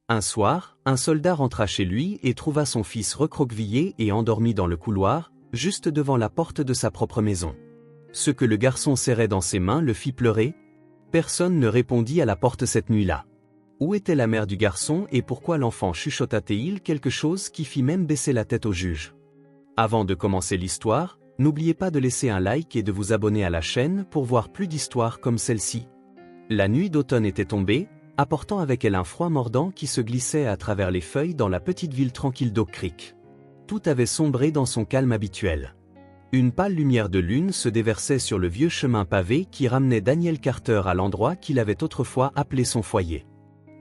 Un soir, un soldat rentra chez lui et trouva son fils recroquevillé et endormi dans le couloir, juste devant la porte de sa propre maison. Ce que le garçon serrait dans ses mains le fit pleurer. Personne ne répondit à la porte cette nuit-là. Où était la mère du garçon et pourquoi l'enfant chuchota-t-il quelque chose qui fit même baisser la tête au juge? Avant de commencer l'histoire, n'oubliez pas de laisser un like et de vous abonner à la chaîne pour voir plus d'histoires comme celle-ci. La nuit d'automne était tombée, apportant avec elle un froid mordant qui se glissait à travers les feuilles dans la petite ville tranquille d'Oak Creek. Tout avait sombré dans son calme habituel. Une pâle lumière de lune se déversait sur le vieux chemin pavé qui ramenait Daniel Carter à l'endroit qu'il avait autrefois appelé son foyer.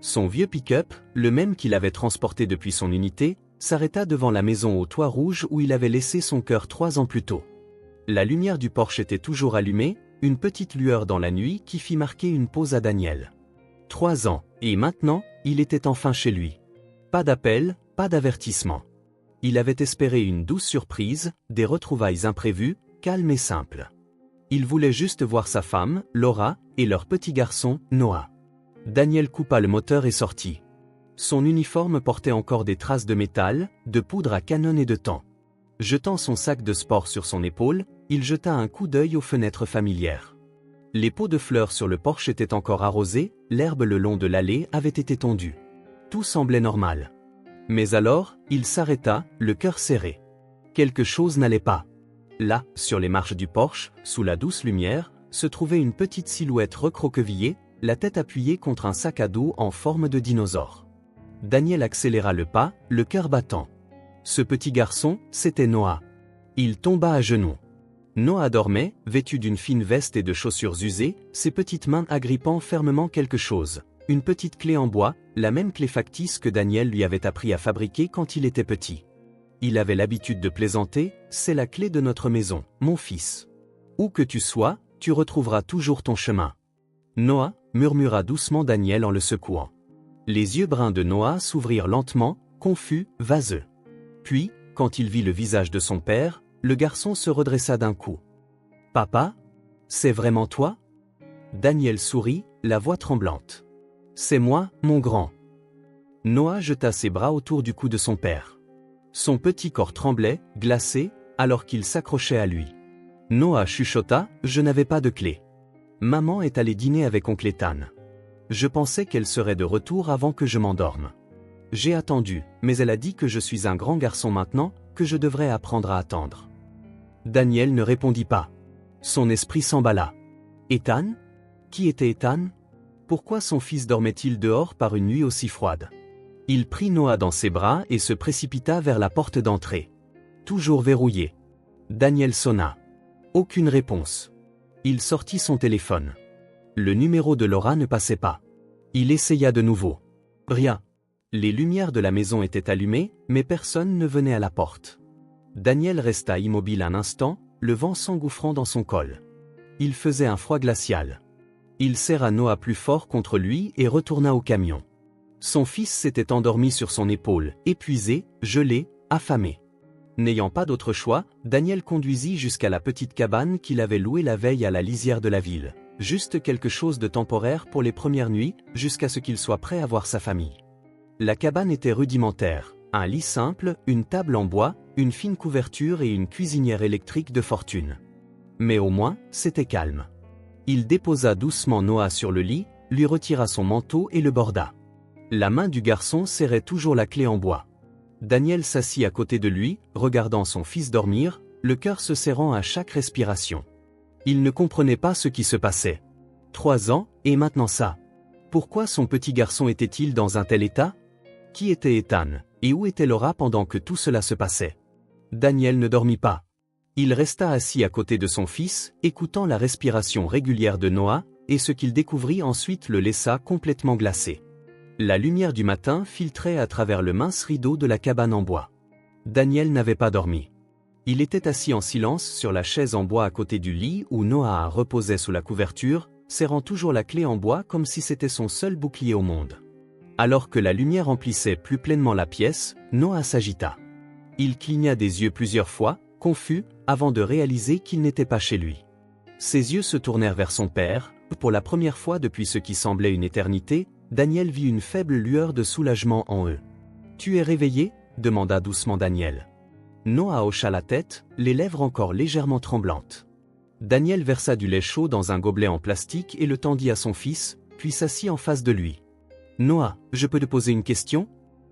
Son vieux pick-up, le même qu'il avait transporté depuis son unité, s'arrêta devant la maison au toit rouge où il avait laissé son cœur 3 ans plus tôt. La lumière du porche était toujours allumée, une petite lueur dans la nuit qui fit marquer une pause à Daniel. 3 ans, et maintenant, il était enfin chez lui. Pas d'appel, pas d'avertissement. Il avait espéré une douce surprise, des retrouvailles imprévues, calmes et simples. Il voulait juste voir sa femme, Laura, et leur petit garçon, Noah. Daniel coupa le moteur et sortit. Son uniforme portait encore des traces de métal, de poudre à canon et de temps. Jetant son sac de sport sur son épaule, il jeta un coup d'œil aux fenêtres familières. Les pots de fleurs sur le porche étaient encore arrosés, l'herbe le long de l'allée avait été tondue. Tout semblait normal. Mais alors, il s'arrêta, le cœur serré. Quelque chose n'allait pas. Là, sur les marches du porche, sous la douce lumière, se trouvait une petite silhouette recroquevillée, la tête appuyée contre un sac à dos en forme de dinosaure. Daniel accéléra le pas, le cœur battant. Ce petit garçon, c'était Noah. Il tomba à genoux. Noah dormait, vêtu d'une fine veste et de chaussures usées, ses petites mains agrippant fermement quelque chose. Une petite clé en bois, la même clé factice que Daniel lui avait appris à fabriquer quand il était petit. Il avait l'habitude de plaisanter, « C'est la clé de notre maison, mon fils. Où que tu sois, tu retrouveras toujours ton chemin. » Noah, murmura doucement Daniel en le secouant. Les yeux bruns de Noah s'ouvrirent lentement, confus, vaseux. Puis, quand il vit le visage de son père, le garçon se redressa d'un coup. « Papa? C'est vraiment toi ?» Daniel sourit, la voix tremblante. « C'est moi, mon grand. » Noah jeta ses bras autour du cou de son père. Son petit corps tremblait, glacé, alors qu'il s'accrochait à lui. Noah chuchota, « Je n'avais pas de clé. Maman est allée dîner avec oncle Ethan. Je pensais qu'elle serait de retour avant que je m'endorme. J'ai attendu, mais elle a dit que je suis un grand garçon maintenant, que je devrais apprendre à attendre. » Daniel ne répondit pas. Son esprit s'emballa. Ethan? Qui était Ethan? Pourquoi son fils dormait-il dehors par une nuit aussi froide? Il prit Noah dans ses bras et se précipita vers la porte d'entrée. Toujours verrouillée. Daniel sonna. Aucune réponse. Il sortit son téléphone. Le numéro de Laura ne passait pas. Il essaya de nouveau. Rien. Les lumières de la maison étaient allumées, mais personne ne venait à la porte. Daniel resta immobile un instant, le vent s'engouffrant dans son col. Il faisait un froid glacial. Il serra Noah plus fort contre lui et retourna au camion. Son fils s'était endormi sur son épaule, épuisé, gelé, affamé. N'ayant pas d'autre choix, Daniel conduisit jusqu'à la petite cabane qu'il avait louée la veille à la lisière de la ville. Juste quelque chose de temporaire pour les premières nuits, jusqu'à ce qu'il soit prêt à voir sa famille. La cabane était rudimentaire, un lit simple, une table en bois, une fine couverture et une cuisinière électrique de fortune. Mais au moins, c'était calme. Il déposa doucement Noah sur le lit, lui retira son manteau et le borda. La main du garçon serrait toujours la clé en bois. Daniel s'assit à côté de lui, regardant son fils dormir, le cœur se serrant à chaque respiration. Il ne comprenait pas ce qui se passait. 3 ans, et maintenant ça. Pourquoi son petit garçon était-il dans un tel état? Qui était Ethan, et où était Laura pendant que tout cela se passait? Daniel ne dormit pas. Il resta assis à côté de son fils, écoutant la respiration régulière de Noah, et ce qu'il découvrit ensuite le laissa complètement glacé. La lumière du matin filtrait à travers le mince rideau de la cabane en bois. Daniel n'avait pas dormi. Il était assis en silence sur la chaise en bois à côté du lit où Noah reposait sous la couverture, serrant toujours la clé en bois comme si c'était son seul bouclier au monde. Alors que la lumière emplissait plus pleinement la pièce, Noah s'agita. Il cligna des yeux plusieurs fois, confus, avant de réaliser qu'il n'était pas chez lui. Ses yeux se tournèrent vers son père. Pour la première fois depuis ce qui semblait une éternité, Daniel vit une faible lueur de soulagement en eux. « Tu es réveillé » demanda doucement Daniel. Noah hocha la tête, les lèvres encore légèrement tremblantes. Daniel versa du lait chaud dans un gobelet en plastique et le tendit à son fils, puis s'assit en face de lui. « Noah, je peux te poser une question ?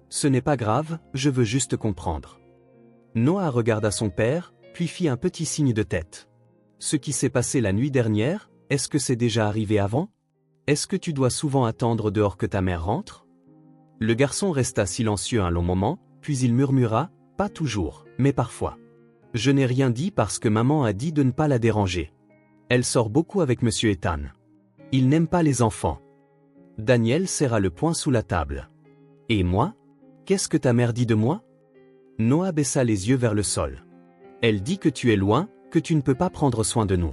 Ce n'est pas grave, je veux juste comprendre. » Noah regarda son père, puis fit un petit signe de tête. « Ce qui s'est passé la nuit dernière, est-ce que c'est déjà arrivé avant ? Est-ce que tu dois souvent attendre dehors que ta mère rentre ?» Le garçon resta silencieux un long moment, puis il murmura, « Pas toujours, mais parfois. Je n'ai rien dit parce que maman a dit de ne pas la déranger. Elle sort beaucoup avec monsieur Ethan. Il n'aime pas les enfants. » Daniel serra le poing sous la table. « Et moi ? Qu'est-ce que ta mère dit de moi ?» Noah baissa les yeux vers le sol. « Elle dit que tu es loin, que tu ne peux pas prendre soin de nous. »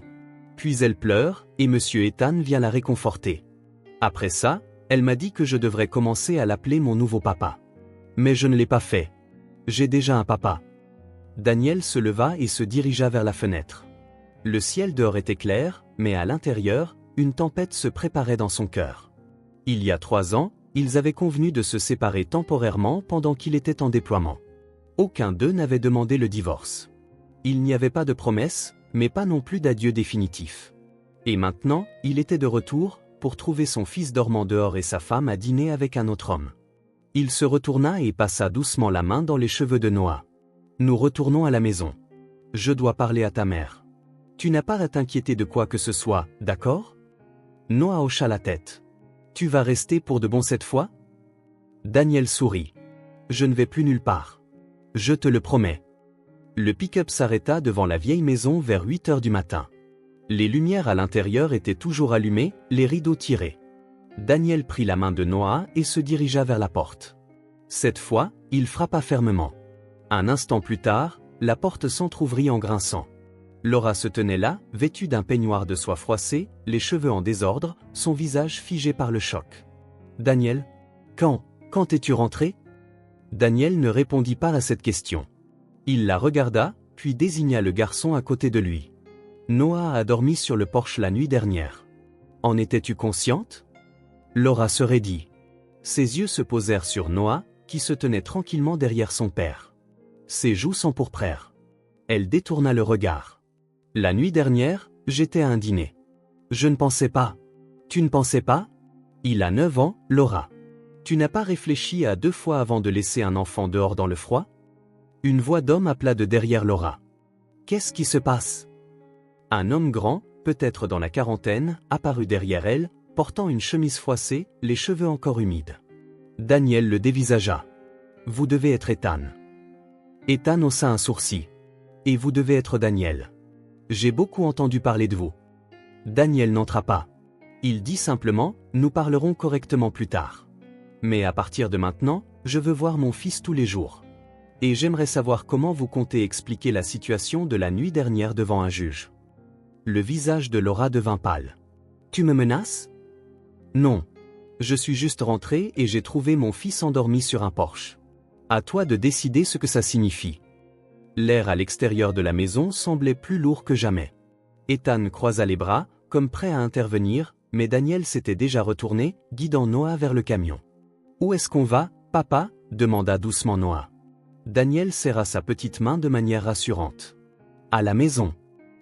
Puis elle pleure, et monsieur Ethan vient la réconforter. Après ça, elle m'a dit que je devrais commencer à l'appeler mon nouveau papa. Mais je ne l'ai pas fait. J'ai déjà un papa. Daniel se leva et se dirigea vers la fenêtre. Le ciel dehors était clair, mais à l'intérieur, une tempête se préparait dans son cœur. Il y a 3 ans, ils avaient convenu de se séparer temporairement pendant qu'il était en déploiement. Aucun d'eux n'avait demandé le divorce. Il n'y avait pas de promesse, mais pas non plus d'adieu définitif. Et maintenant, il était de retour, pour trouver son fils dormant dehors et sa femme à dîner avec un autre homme. Il se retourna et passa doucement la main dans les cheveux de Noah. « Nous retournons à la maison. Je dois parler à ta mère. Tu n'as pas à t'inquiéter de quoi que ce soit, d'accord ?» Noah hocha la tête. « Tu vas rester pour de bon cette fois ?» Daniel sourit. « Je ne vais plus nulle part. Je te le promets. » Le pick-up s'arrêta devant la vieille maison vers 8 heures du matin. Les lumières à l'intérieur étaient toujours allumées, les rideaux tirés. Daniel prit la main de Noah et se dirigea vers la porte. Cette fois, il frappa fermement. Un instant plus tard, la porte s'entr'ouvrit en grinçant. Laura se tenait là, vêtue d'un peignoir de soie froissée, les cheveux en désordre, son visage figé par le choc. « Daniel, quand es-tu rentré ?» Daniel ne répondit pas à cette question. Il la regarda, puis désigna le garçon à côté de lui. « Noah a dormi sur le porche la nuit dernière. En étais-tu consciente ?» Laura se raidit. Ses yeux se posèrent sur Noah, qui se tenait tranquillement derrière son père. Ses joues s'empourprèrent. Elle détourna le regard. « La nuit dernière, j'étais à un dîner. Je ne pensais pas. » « Tu ne pensais pas ? Il a 9 ans, Laura. Tu n'as pas réfléchi à 2 fois avant de laisser un enfant dehors dans le froid ?» Une voix d'homme appela de derrière Laura. « Qu'est-ce qui se passe ?» Un homme grand, peut-être dans la quarantaine, apparut derrière elle, portant une chemise froissée, les cheveux encore humides. Daniel le dévisagea. « Vous devez être Ethan. » Ethan haussa un sourcil. « Et vous devez être Daniel. J'ai beaucoup entendu parler de vous. » Daniel n'entra pas. Il dit simplement, « Nous parlerons correctement plus tard. Mais à partir de maintenant, je veux voir mon fils tous les jours. Et j'aimerais savoir comment vous comptez expliquer la situation de la nuit dernière devant un juge. » Le visage de Laura devint pâle. « Tu me menaces ? » ?»« Non. Je suis juste rentré et j'ai trouvé mon fils endormi sur un porche. À toi de décider ce que ça signifie. » L'air à l'extérieur de la maison semblait plus lourd que jamais. Ethan croisa les bras, comme prêt à intervenir, mais Daniel s'était déjà retourné, guidant Noah vers le camion. « Où est-ce qu'on va, papa ?» demanda doucement Noah. Daniel serra sa petite main de manière rassurante. « À la maison.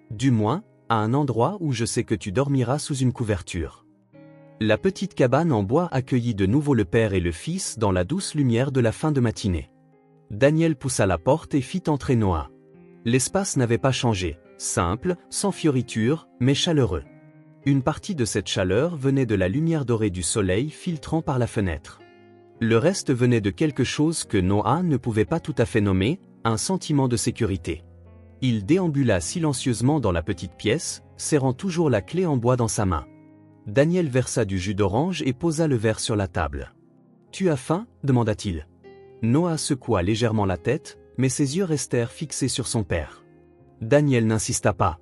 Du moins, à un endroit où je sais que tu dormiras sous une couverture. » La petite cabane en bois accueillit de nouveau le père et le fils dans la douce lumière de la fin de matinée. Daniel poussa la porte et fit entrer Noah. L'espace n'avait pas changé, simple, sans fioritures, mais chaleureux. Une partie de cette chaleur venait de la lumière dorée du soleil filtrant par la fenêtre. Le reste venait de quelque chose que Noah ne pouvait pas tout à fait nommer, un sentiment de sécurité. Il déambula silencieusement dans la petite pièce, serrant toujours la clé en bois dans sa main. Daniel versa du jus d'orange et posa le verre sur la table. « Tu as faim ?» demanda-t-il. Noah secoua légèrement la tête, mais ses yeux restèrent fixés sur son père. Daniel n'insista pas.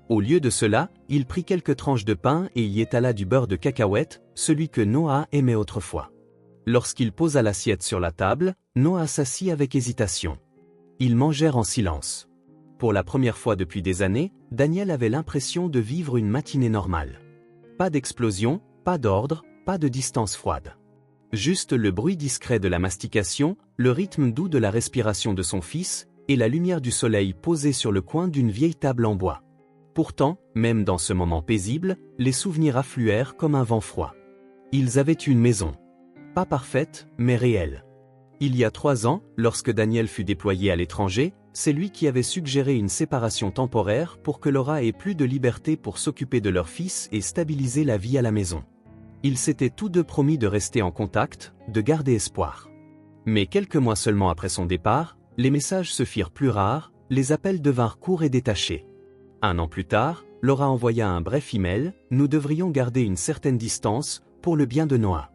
Au lieu de cela, il prit quelques tranches de pain et y étala du beurre de cacahuète, celui que Noah aimait autrefois. Lorsqu'il posa l'assiette sur la table, Noah s'assit avec hésitation. Ils mangèrent en silence. Pour la première fois depuis des années, Daniel avait l'impression de vivre une matinée normale. Pas d'explosion, pas d'ordre, pas de distance froide. Juste le bruit discret de la mastication, le rythme doux de la respiration de son fils, et la lumière du soleil posée sur le coin d'une vieille table en bois. Pourtant, même dans ce moment paisible, les souvenirs affluèrent comme un vent froid. Ils avaient une maison. Pas parfaite, mais réelle. Il y a 3 ans, lorsque Daniel fut déployé à l'étranger, c'est lui qui avait suggéré une séparation temporaire pour que Laura ait plus de liberté pour s'occuper de leur fils et stabiliser la vie à la maison. Ils s'étaient tous deux promis de rester en contact, de garder espoir. Mais quelques mois seulement après son départ, les messages se firent plus rares, les appels devinrent courts et détachés. 1 an plus tard, Laura envoya un bref email, « Nous devrions garder une certaine distance, pour le bien de Noah.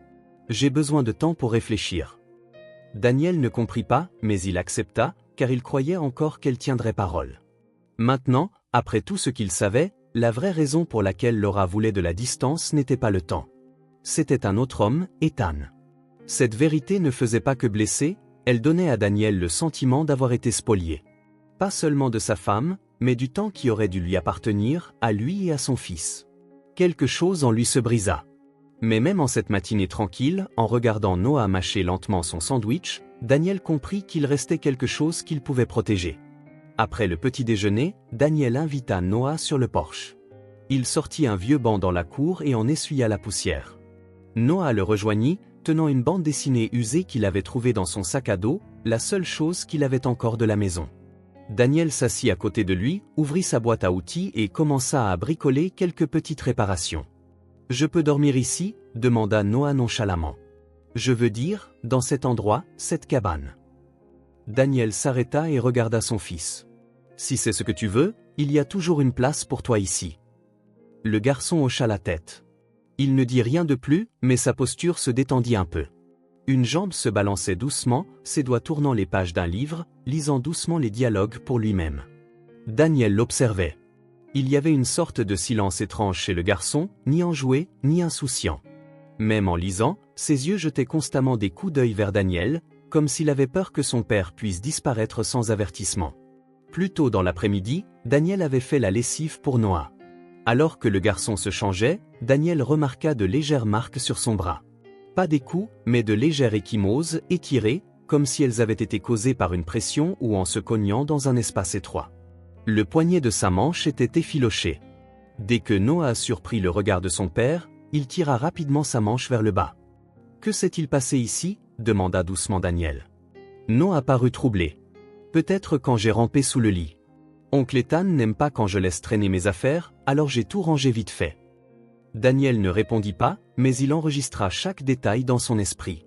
J'ai besoin de temps pour réfléchir. » Daniel ne comprit pas, mais il accepta, car il croyait encore qu'elle tiendrait parole. Maintenant, après tout ce qu'il savait, la vraie raison pour laquelle Laura voulait de la distance n'était pas le temps. C'était un autre homme, Ethan. Cette vérité ne faisait pas que blesser, elle donnait à Daniel le sentiment d'avoir été spolié. Pas seulement de sa femme, mais du temps qui aurait dû lui appartenir, à lui et à son fils. Quelque chose en lui se brisa. Mais même en cette matinée tranquille, en regardant Noah mâcher lentement son sandwich, Daniel comprit qu'il restait quelque chose qu'il pouvait protéger. Après le petit déjeuner, Daniel invita Noah sur le porche. Il sortit un vieux banc dans la cour et en essuya la poussière. Noah le rejoignit, tenant une bande dessinée usée qu'il avait trouvée dans son sac à dos, la seule chose qu'il avait encore de la maison. Daniel s'assit à côté de lui, ouvrit sa boîte à outils et commença à bricoler quelques petites réparations. « Je peux dormir ici ?» demanda Noah nonchalamment. « Je veux dire, dans cet endroit, cette cabane. » Daniel s'arrêta et regarda son fils. « Si c'est ce que tu veux, il y a toujours une place pour toi ici. » Le garçon hocha la tête. Il ne dit rien de plus, mais sa posture se détendit un peu. Une jambe se balançait doucement, ses doigts tournant les pages d'un livre, lisant doucement les dialogues pour lui-même. Daniel l'observait. Il y avait une sorte de silence étrange chez le garçon, ni enjoué, ni insouciant. Même en lisant, ses yeux jetaient constamment des coups d'œil vers Daniel, comme s'il avait peur que son père puisse disparaître sans avertissement. Plus tôt dans l'après-midi, Daniel avait fait la lessive pour Noah. Alors que le garçon se changeait, Daniel remarqua de légères marques sur son bras. Pas des coups, mais de légères ecchymoses, étirées, comme si elles avaient été causées par une pression ou en se cognant dans un espace étroit. Le poignet de sa manche était effiloché. Dès que Noah surprit le regard de son père, il tira rapidement sa manche vers le bas. « Que s'est-il passé ici ?» demanda doucement Daniel. Noah parut troublé. « Peut-être quand j'ai rampé sous le lit. Oncle Ethan n'aime pas quand je laisse traîner mes affaires, alors j'ai tout rangé vite fait. » Daniel ne répondit pas, mais il enregistra chaque détail dans son esprit.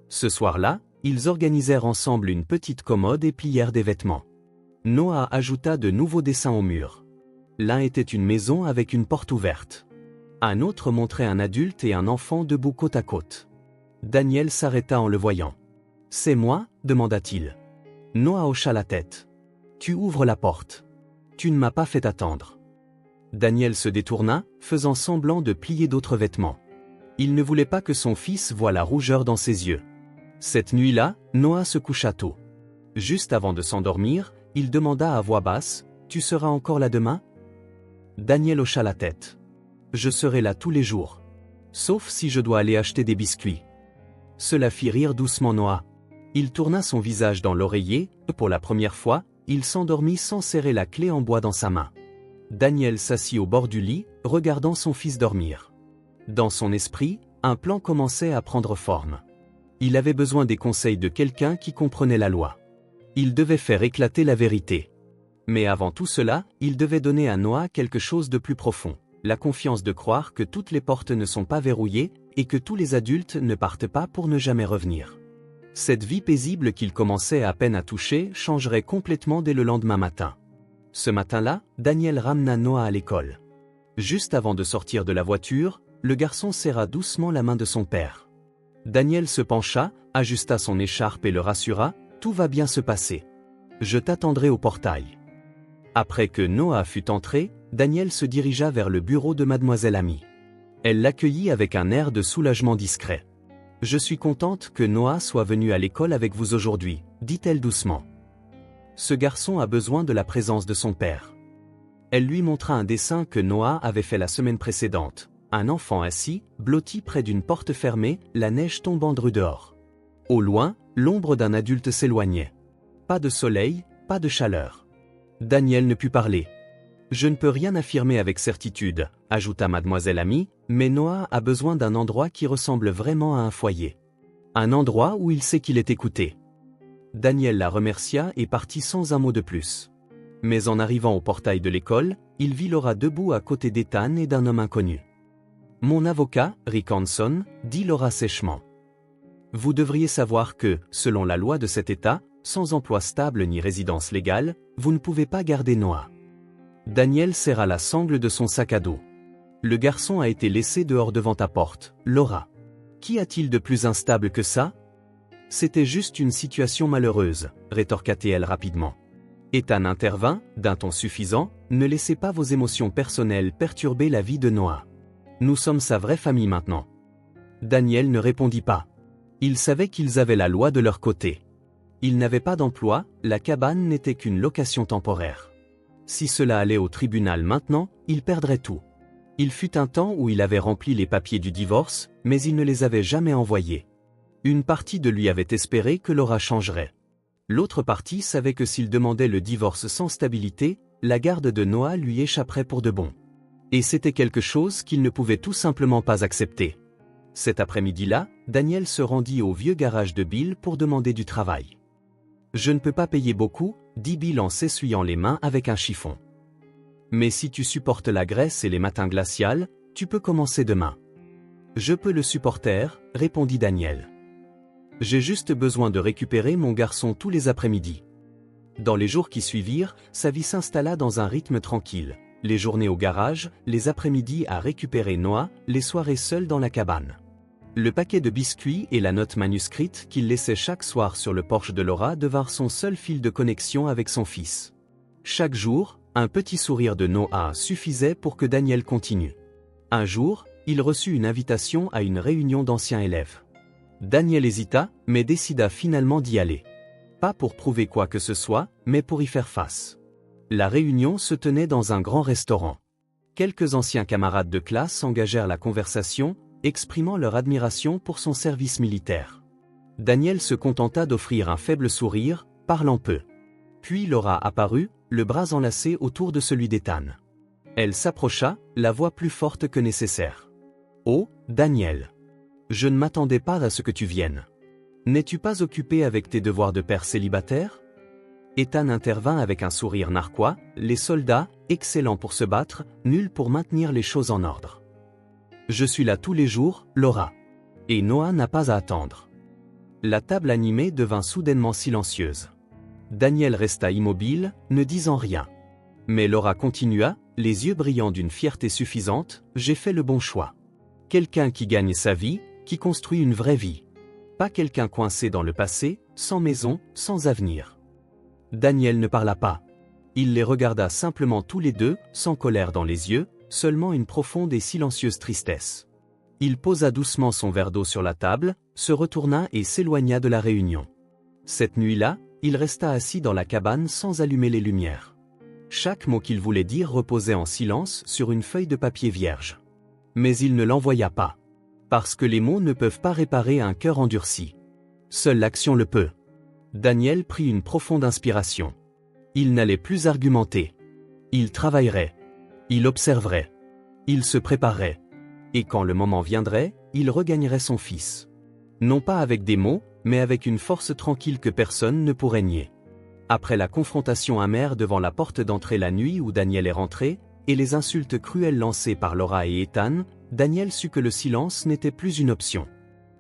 Ce soir-là, ils organisèrent ensemble une petite commode et plièrent des vêtements. Noah ajouta de nouveaux dessins au mur. L'un était une maison avec une porte ouverte. Un autre montrait un adulte et un enfant debout côte à côte. Daniel s'arrêta en le voyant. « C'est moi ?» demanda-t-il. Noah hocha la tête. « Tu ouvres la porte. Tu ne m'as pas fait attendre. » Daniel se détourna, faisant semblant de plier d'autres vêtements. Il ne voulait pas que son fils voie la rougeur dans ses yeux. Cette nuit-là, Noah se coucha tôt. Juste avant de s'endormir, il demanda à voix basse, « Tu seras encore là demain ?» Daniel hocha la tête. « Je serai là tous les jours. Sauf si je dois aller acheter des biscuits. » Cela fit rire doucement Noah. Il tourna son visage dans l'oreiller, pour la première fois, il s'endormit sans serrer la clé en bois dans sa main. Daniel s'assit au bord du lit, regardant son fils dormir. Dans son esprit, un plan commençait à prendre forme. Il avait besoin des conseils de quelqu'un qui comprenait la loi. Il devait faire éclater la vérité. Mais avant tout cela, il devait donner à Noah quelque chose de plus profond, la confiance de croire que toutes les portes ne sont pas verrouillées et que tous les adultes ne partent pas pour ne jamais revenir. Cette vie paisible qu'il commençait à peine à toucher changerait complètement dès le lendemain matin. Ce matin-là, Daniel ramena Noah à l'école. Juste avant de sortir de la voiture, le garçon serra doucement la main de son père. Daniel se pencha, ajusta son écharpe et le rassura, « Tout va bien se passer. Je t'attendrai au portail. » Après que Noah fut entré, Daniel se dirigea vers le bureau de Mademoiselle Amy. Elle l'accueillit avec un air de soulagement discret. « Je suis contente que Noah soit venu à l'école avec vous aujourd'hui, » dit-elle doucement. « Ce garçon a besoin de la présence de son père. » Elle lui montra un dessin que Noah avait fait la semaine précédente. Un enfant assis, blotti près d'une porte fermée, la neige tombant rue dehors. Au loin, l'ombre d'un adulte s'éloignait. Pas de soleil, pas de chaleur. Daniel ne put parler. Je ne peux rien affirmer avec certitude, ajouta mademoiselle Amy, mais Noah a besoin d'un endroit qui ressemble vraiment à un foyer. Un endroit où il sait qu'il est écouté. Daniel la remercia et partit sans un mot de plus. Mais en arrivant au portail de l'école, il vit Laura debout à côté d'Ethan et d'un homme inconnu. « Mon avocat, Rick Hanson, » dit Laura sèchement. « Vous devriez savoir que, selon la loi de cet État, sans emploi stable ni résidence légale, vous ne pouvez pas garder Noah. » Daniel serra la sangle de son sac à dos. « Le garçon a été laissé dehors devant ta porte, Laura. Qu'y a-t-il de plus instable que ça ? » « C'était juste une situation malheureuse, » rétorqua-t-elle rapidement. Ethan intervint, d'un ton suffisant, « Ne laissez pas vos émotions personnelles perturber la vie de Noah. Nous sommes sa vraie famille maintenant. » Daniel ne répondit pas. Il savait qu'ils avaient la loi de leur côté. Il n'avait pas d'emploi, la cabane n'était qu'une location temporaire. Si cela allait au tribunal maintenant, il perdrait tout. Il fut un temps où il avait rempli les papiers du divorce, mais il ne les avait jamais envoyés. Une partie de lui avait espéré que Laura changerait. L'autre partie savait que s'il demandait le divorce sans stabilité, la garde de Noah lui échapperait pour de bon. Et c'était quelque chose qu'il ne pouvait tout simplement pas accepter. Cet après-midi-là, Daniel se rendit au vieux garage de Bill pour demander du travail. « Je ne peux pas payer beaucoup, » dit Bill en s'essuyant les mains avec un chiffon. « Mais si tu supportes la graisse et les matins glacials, tu peux commencer demain. »« Je peux le supporter, » répondit Daniel. « J'ai juste besoin de récupérer mon garçon tous les après-midi. » Dans les jours qui suivirent, sa vie s'installa dans un rythme tranquille. Les journées au garage, les après-midi à récupérer Noah, les soirées seules dans la cabane. Le paquet de biscuits et la note manuscrite qu'il laissait chaque soir sur le porche de Laura devinrent son seul fil de connexion avec son fils. Chaque jour, un petit sourire de Noah suffisait pour que Daniel continue. Un jour, il reçut une invitation à une réunion d'anciens élèves. Daniel hésita, mais décida finalement d'y aller. Pas pour prouver quoi que ce soit, mais pour y faire face. La réunion se tenait dans un grand restaurant. Quelques anciens camarades de classe engagèrent la conversation, exprimant leur admiration pour son service militaire. Daniel se contenta d'offrir un faible sourire, parlant peu. Puis Laura apparut, le bras enlacé autour de celui d'Ethan. Elle s'approcha, la voix plus forte que nécessaire. « Oh, Daniel! Je ne m'attendais pas à ce que tu viennes. N'es-tu pas occupé avec tes devoirs de père célibataire ?» Ethan intervint avec un sourire narquois, « Les soldats, excellents pour se battre, nuls pour maintenir les choses en ordre. Je suis là tous les jours, Laura. Et Noah n'a pas à attendre. » La table animée devint soudainement silencieuse. Daniel resta immobile, ne disant rien. Mais Laura continua, les yeux brillants d'une fierté suffisante, « J'ai fait le bon choix. Quelqu'un qui gagne sa vie, qui construit une vraie vie. Pas quelqu'un coincé dans le passé, sans maison, sans avenir. » Daniel ne parla pas. Il les regarda simplement tous les deux, sans colère dans les yeux, seulement une profonde et silencieuse tristesse. Il posa doucement son verre d'eau sur la table, se retourna et s'éloigna de la réunion. Cette nuit-là, il resta assis dans la cabane sans allumer les lumières. Chaque mot qu'il voulait dire reposait en silence sur une feuille de papier vierge. Mais il ne l'envoya pas. Parce que les mots ne peuvent pas réparer un cœur endurci. Seule l'action le peut. Daniel prit une profonde inspiration. Il n'allait plus argumenter. Il travaillerait. Il observerait. Il se préparerait. Et quand le moment viendrait, il regagnerait son fils. Non pas avec des mots, mais avec une force tranquille que personne ne pourrait nier. Après la confrontation amère devant la porte d'entrée la nuit où Daniel est rentré, et les insultes cruelles lancées par Laura et Ethan, Daniel sut que le silence n'était plus une option.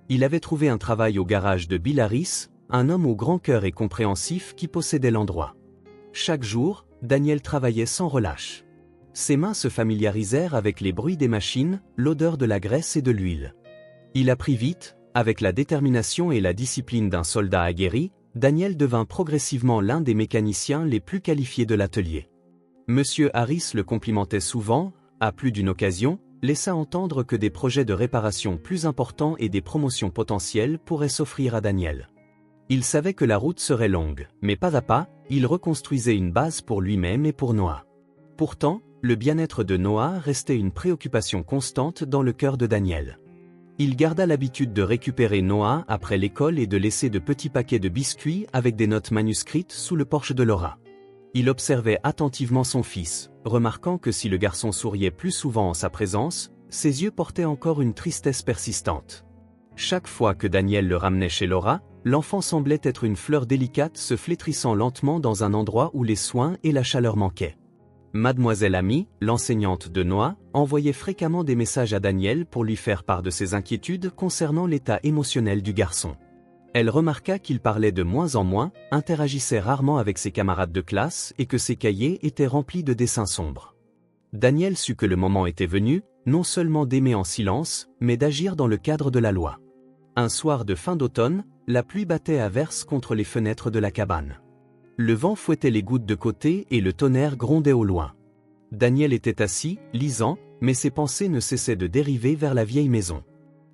Il avait trouvé un travail au garage de Bill Harris, un homme au grand cœur et compréhensif qui possédait l'endroit. Chaque jour, Daniel travaillait sans relâche. Ses mains se familiarisèrent avec les bruits des machines, l'odeur de la graisse et de l'huile. Il apprit vite, avec la détermination et la discipline d'un soldat aguerri, Daniel devint progressivement l'un des mécaniciens les plus qualifiés de l'atelier. Monsieur Harris le complimentait souvent, à plus d'une occasion, laissa entendre que des projets de réparation plus importants et des promotions potentielles pourraient s'offrir à Daniel. Il savait que la route serait longue, mais pas à pas, il reconstruisait une base pour lui-même et pour Noah. Pourtant, Le bien-être de Noah restait une préoccupation constante dans le cœur de Daniel. Il garda l'habitude de récupérer Noah après l'école et de laisser de petits paquets de biscuits avec des notes manuscrites sous le porche de Laura. Il observait attentivement son fils, remarquant que si le garçon souriait plus souvent en sa présence, ses yeux portaient encore une tristesse persistante. Chaque fois que Daniel le ramenait chez Laura, l'enfant semblait être une fleur délicate se flétrissant lentement dans un endroit où les soins et la chaleur manquaient. Mademoiselle Amy, l'enseignante de Noah, envoyait fréquemment des messages à Daniel pour lui faire part de ses inquiétudes concernant l'état émotionnel du garçon. Elle remarqua qu'il parlait de moins en moins, interagissait rarement avec ses camarades de classe et que ses cahiers étaient remplis de dessins sombres. Daniel sut que le moment était venu, non seulement d'aimer en silence, mais d'agir dans le cadre de la loi. Un soir de fin d'automne, la pluie battait à verse contre les fenêtres de la cabane. Le vent fouettait les gouttes de côté et le tonnerre grondait au loin. Daniel était assis, lisant, mais ses pensées ne cessaient de dériver vers la vieille maison.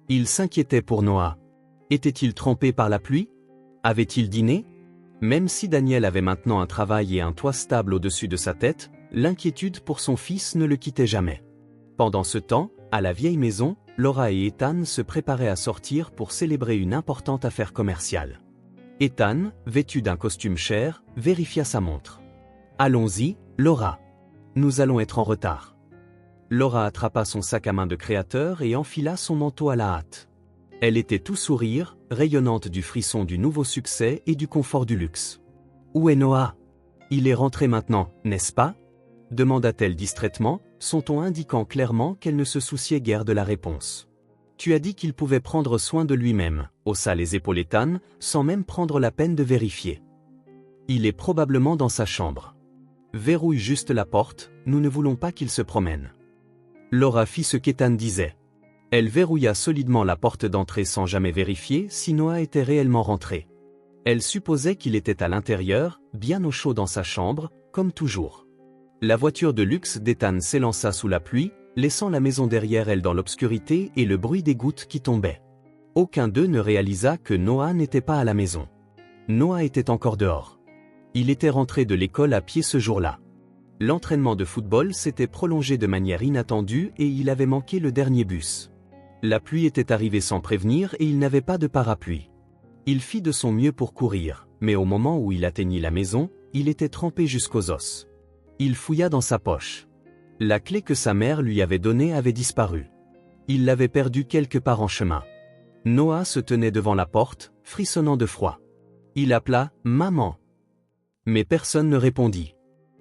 Il s'inquiétait pour Noah. Était-il trempé par la pluie? Avait-il dîné? Même si Daniel avait maintenant un travail et un toit stable au-dessus de sa tête, l'inquiétude pour son fils ne le quittait jamais. Pendant ce temps, à la vieille maison, Laura et Ethan se préparaient à sortir pour célébrer une importante affaire commerciale. Ethan, vêtu d'un costume cher, vérifia sa montre. « Allons-y, Laura. Nous allons être en retard. » Laura attrapa son sac à main de créateur et enfila son manteau à la hâte. Elle était tout sourire, rayonnante du frisson du nouveau succès et du confort du luxe. « Où est Noah? Il est rentré maintenant, n'est-ce pas ?» demanda-t-elle distraitement, son ton indiquant clairement qu'elle ne se souciait guère de la réponse. « Tu as dit qu'il pouvait prendre soin de lui-même, » haussa les épaules Ethan, sans même prendre la peine de vérifier. « Il est probablement dans sa chambre. Verrouille juste la porte, nous ne voulons pas qu'il se promène. » Laura fit ce qu'Ethan disait. Elle verrouilla solidement la porte d'entrée sans jamais vérifier si Noah était réellement rentré. Elle supposait qu'il était à l'intérieur, bien au chaud dans sa chambre, comme toujours. La voiture de luxe d'Ethan s'élança sous la pluie, laissant la maison derrière elle dans l'obscurité et le bruit des gouttes qui tombaient. Aucun d'eux ne réalisa que Noah n'était pas à la maison. Noah était encore dehors. Il était rentré de l'école à pied ce jour-là. L'entraînement de football s'était prolongé de manière inattendue et il avait manqué le dernier bus. La pluie était arrivée sans prévenir et il n'avait pas de parapluie. Il fit de son mieux pour courir, mais au moment où il atteignit la maison, il était trempé jusqu'aux os. Il fouilla dans sa poche. La clé que sa mère lui avait donnée avait disparu. Il l'avait perdue quelque part en chemin. Noah se tenait devant la porte, frissonnant de froid. Il appela « Maman ». Mais personne ne répondit.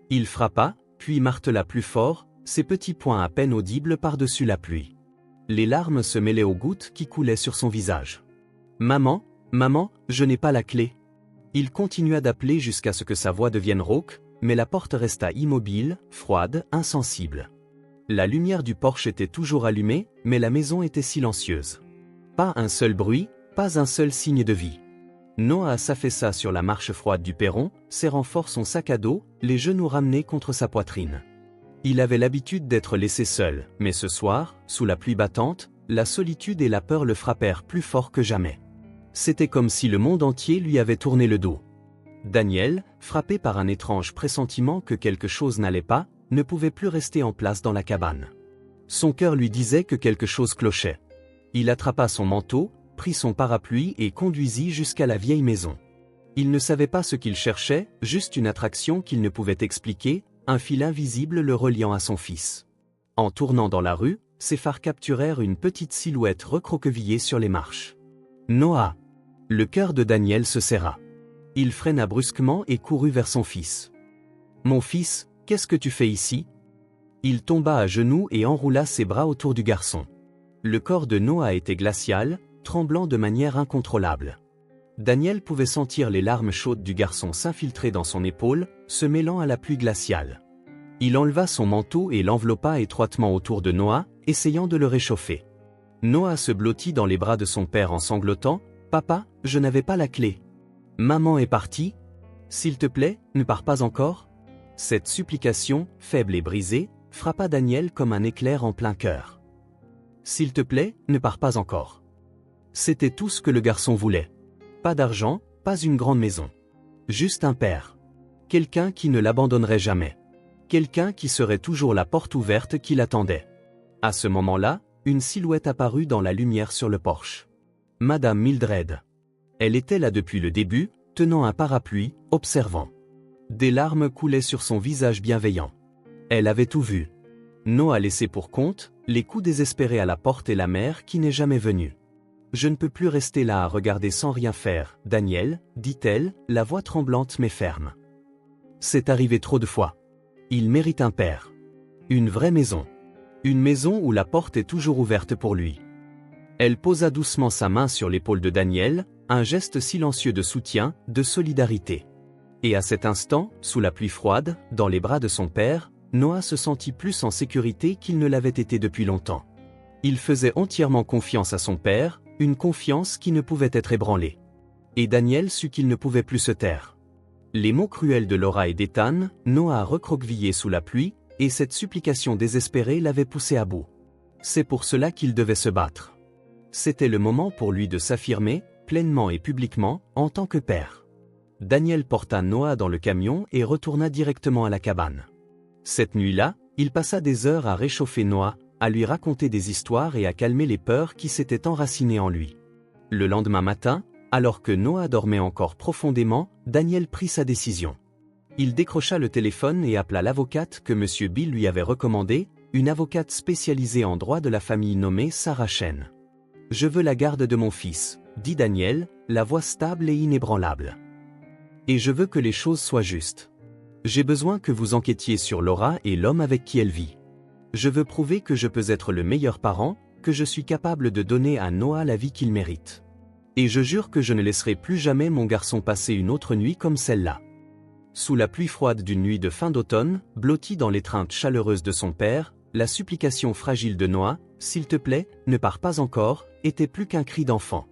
Il frappa, puis martela plus fort, ses petits poings à peine audibles par-dessus la pluie. Les larmes se mêlaient aux gouttes qui coulaient sur son visage. « Maman, maman, je n'ai pas la clé. » Il continua d'appeler jusqu'à ce que sa voix devienne rauque, mais la porte resta immobile, froide, insensible. La lumière du porche était toujours allumée, mais la maison était silencieuse. Pas un seul bruit, pas un seul signe de vie. Noah s'affaissa sur la marche froide du perron, serrant fort son sac à dos, les genoux ramenés contre sa poitrine. Il avait l'habitude d'être laissé seul, mais ce soir, sous la pluie battante, la solitude et la peur le frappèrent plus fort que jamais. C'était comme si le monde entier lui avait tourné le dos. Daniel, frappé par un étrange pressentiment que quelque chose n'allait pas, ne pouvait plus rester en place dans la cabane. Son cœur lui disait que quelque chose clochait. Il attrapa son manteau, prit son parapluie et conduisit jusqu'à la vieille maison. Il ne savait pas ce qu'il cherchait, juste une attraction qu'il ne pouvait expliquer, un fil invisible le reliant à son fils. En tournant dans la rue, ses phares capturèrent une petite silhouette recroquevillée sur les marches. Noah! Le cœur de Daniel se serra. Il freina brusquement et courut vers son fils. « Mon fils, qu'est-ce que tu fais ici ?» Il tomba à genoux et enroula ses bras autour du garçon. Le corps de Noah était glacial, tremblant de manière incontrôlable. Daniel pouvait sentir les larmes chaudes du garçon s'infiltrer dans son épaule, se mêlant à la pluie glaciale. Il enleva son manteau et l'enveloppa étroitement autour de Noah, essayant de le réchauffer. Noah se blottit dans les bras de son père en sanglotant. « Papa, je n'avais pas la clé. Maman est partie. S'il te plaît, ne pars pas encore ?» Cette supplication, faible et brisée, frappa Daniel comme un éclair en plein cœur. « S'il te plaît, ne pars pas encore. » C'était tout ce que le garçon voulait. Pas d'argent, pas une grande maison. Juste un père. Quelqu'un qui ne l'abandonnerait jamais. Quelqu'un qui serait toujours la porte ouverte qui l'attendait. À ce moment-là, une silhouette apparut dans la lumière sur le porche. Madame Mildred. Elle était là depuis le début, tenant un parapluie, observant. Des larmes coulaient sur son visage bienveillant. Elle avait tout vu. Noah laissé pour compte, les coups désespérés à la porte et la mère qui n'est jamais venue. Je ne peux plus rester là à regarder sans rien faire, Daniel, dit-elle, la voix tremblante mais ferme. C'est arrivé trop de fois. Il mérite un père. Une vraie maison. Une maison où la porte est toujours ouverte pour lui. Elle posa doucement sa main sur l'épaule de Daniel, un geste silencieux de soutien, de solidarité. Et à cet instant, sous la pluie froide, dans les bras de son père, Noah se sentit plus en sécurité qu'il ne l'avait été depuis longtemps. Il faisait entièrement confiance à son père, une confiance qui ne pouvait être ébranlée. Et Daniel sut qu'il ne pouvait plus se taire. Les mots cruels de Laura et d'Ethan, Noah recroquevillé sous la pluie, et cette supplication désespérée l'avait poussé à bout. C'est pour cela qu'il devait se battre. C'était le moment pour lui de s'affirmer, pleinement et publiquement, en tant que père. Daniel porta Noah dans le camion et retourna directement à la cabane. Cette nuit-là, il passa des heures à réchauffer Noah, à lui raconter des histoires et à calmer les peurs qui s'étaient enracinées en lui. Le lendemain matin, alors que Noah dormait encore profondément, Daniel prit sa décision. Il décrocha le téléphone et appela l'avocate que M. Bill lui avait recommandée, une avocate spécialisée en droit de la famille nommée Sarah Chen. « Je veux la garde de mon fils, » dit Daniel, la voix stable et inébranlable. « Et je veux que les choses soient justes. J'ai besoin que vous enquêtiez sur Laura et l'homme avec qui elle vit. Je veux prouver que je peux être le meilleur parent, que je suis capable de donner à Noah la vie qu'il mérite. Et je jure que je ne laisserai plus jamais mon garçon passer une autre nuit comme celle-là. » Sous la pluie froide d'une nuit de fin d'automne, blotti dans l'étreinte chaleureuse de son père, la supplication fragile de Noah, « S'il te plaît, ne pars pas encore », était plus qu'un cri d'enfant.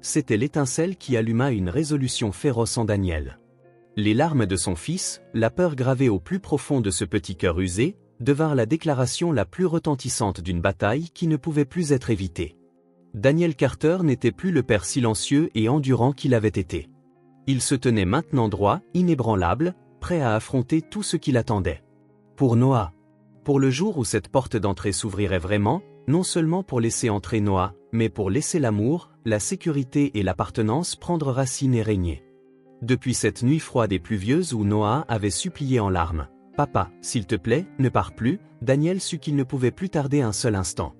C'était l'étincelle qui alluma une résolution féroce en Daniel. Les larmes de son fils, la peur gravée au plus profond de ce petit cœur usé, devinrent la déclaration la plus retentissante d'une bataille qui ne pouvait plus être évitée. Daniel Carter n'était plus le père silencieux et endurant qu'il avait été. Il se tenait maintenant droit, inébranlable, prêt à affronter tout ce qui l'attendait. Pour Noah. Pour le jour où cette porte d'entrée s'ouvrirait vraiment, non seulement pour laisser entrer Noah, mais pour laisser l'amour, la sécurité et l'appartenance prendre racine et régner. Depuis cette nuit froide et pluvieuse où Noah avait supplié en larmes, « Papa, s'il te plaît, ne pars plus », Daniel sut qu'il ne pouvait plus tarder un seul instant.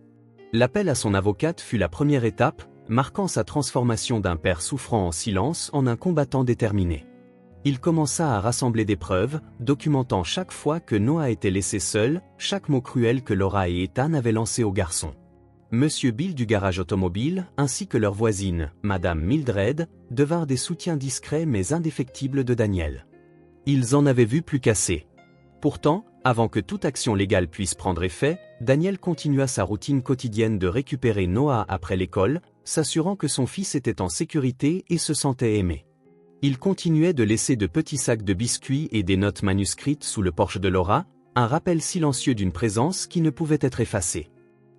L'appel à son avocate fut la première étape, marquant sa transformation d'un père souffrant en silence en un combattant déterminé. Il commença à rassembler des preuves, documentant chaque fois que Noah était laissé seul, chaque mot cruel que Laura et Ethan avaient lancé au garçon. Monsieur Bill du garage automobile, ainsi que leur voisine, Madame Mildred, devinrent des soutiens discrets mais indéfectibles de Daniel. Ils en avaient vu plus qu'assez. Pourtant, avant que toute action légale puisse prendre effet, Daniel continua sa routine quotidienne de récupérer Noah après l'école, s'assurant que son fils était en sécurité et se sentait aimé. Il continuait de laisser de petits sacs de biscuits et des notes manuscrites sous le porche de Laura, un rappel silencieux d'une présence qui ne pouvait être effacée.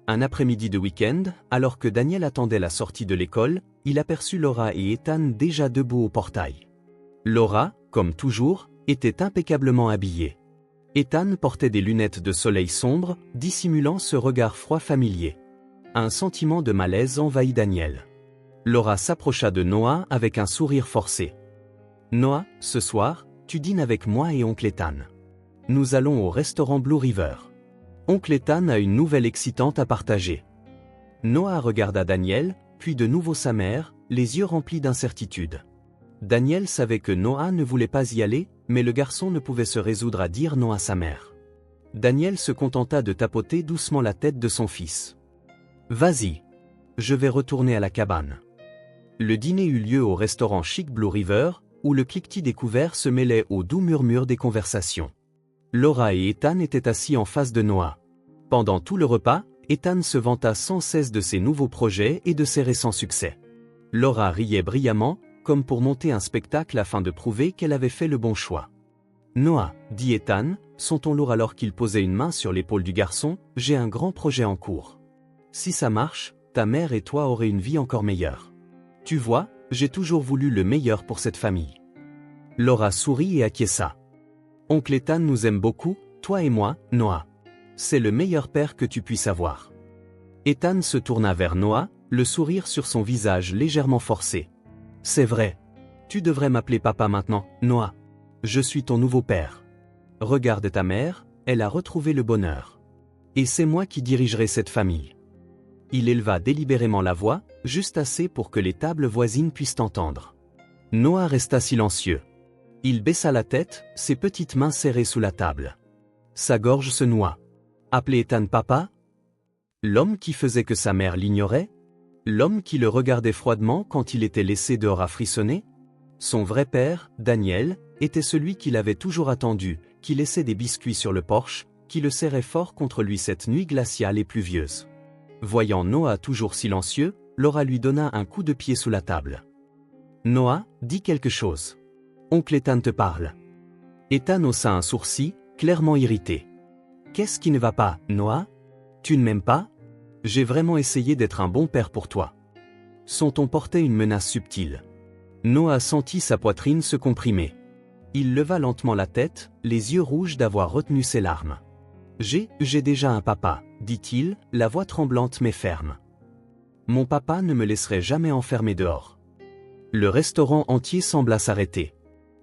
Un après-midi de week-end, alors que Daniel attendait la sortie de l'école, il aperçut Laura et Ethan déjà debout au portail. Laura, comme toujours, était impeccablement habillée. Ethan portait des lunettes de soleil sombre, dissimulant ce regard froid familier. Un sentiment de malaise envahit Daniel. Laura s'approcha de Noah avec un sourire forcé. « Noah, ce soir, tu dînes avec moi et oncle Ethan. Nous allons au restaurant Blue River. Oncle Ethan a une nouvelle excitante à partager. » Noah regarda Daniel, puis de nouveau sa mère, les yeux remplis d'incertitude. Daniel savait que Noah ne voulait pas y aller, mais le garçon ne pouvait se résoudre à dire non à sa mère. Daniel se contenta de tapoter doucement la tête de son fils. « Vas-y. Je vais retourner à la cabane. » Le dîner eut lieu au restaurant chic Blue River, où le cliquetis des couverts se mêlait au doux murmure des conversations. Laura et Ethan étaient assis en face de Noah. Pendant tout le repas, Ethan se vanta sans cesse de ses nouveaux projets et de ses récents succès. Laura riait brillamment, comme pour monter un spectacle afin de prouver qu'elle avait fait le bon choix. « Noah, » dit Ethan, son ton lourd alors qu'il posait une main sur l'épaule du garçon, « j'ai un grand projet en cours. Si ça marche, ta mère et toi aurez une vie encore meilleure. Tu vois, j'ai toujours voulu le meilleur pour cette famille. » Laura sourit et acquiesça. « Oncle Ethan nous aime beaucoup, toi et moi, Noah. C'est le meilleur père que tu puisses avoir. Ethan se tourna vers Noah, le sourire sur son visage légèrement forcé. C'est vrai. Tu devrais m'appeler papa maintenant, Noah. Je suis ton nouveau père. Regarde ta mère, elle a retrouvé le bonheur. Et c'est moi qui dirigerai cette famille. Il éleva délibérément la voix, juste assez pour que les tables voisines puissent entendre. Noah resta silencieux. Il baissa la tête, ses petites mains serrées sous la table. Sa gorge se noua. Appeler Ethan papa? L'homme qui faisait que sa mère l'ignorait? L'homme qui le regardait froidement quand il était laissé dehors à frissonner? Son vrai père, Daniel, était celui qu'il avait toujours attendu, qui laissait des biscuits sur le porche, qui le serrait fort contre lui cette nuit glaciale et pluvieuse. Voyant Noah toujours silencieux, Laura lui donna un coup de pied sous la table. Noah, dis quelque chose. Oncle Ethan te parle. Ethan haussa un sourcil, clairement irrité. Qu'est-ce qui ne va pas, Noah? Tu ne m'aimes pas? J'ai vraiment essayé d'être un bon père pour toi. Son ton portait une menace subtile. Noah sentit sa poitrine se comprimer. Il leva lentement la tête, les yeux rouges d'avoir retenu ses larmes. J'ai déjà un papa, dit-il, la voix tremblante mais ferme. Mon papa ne me laisserait jamais enfermer dehors. Le restaurant entier sembla s'arrêter.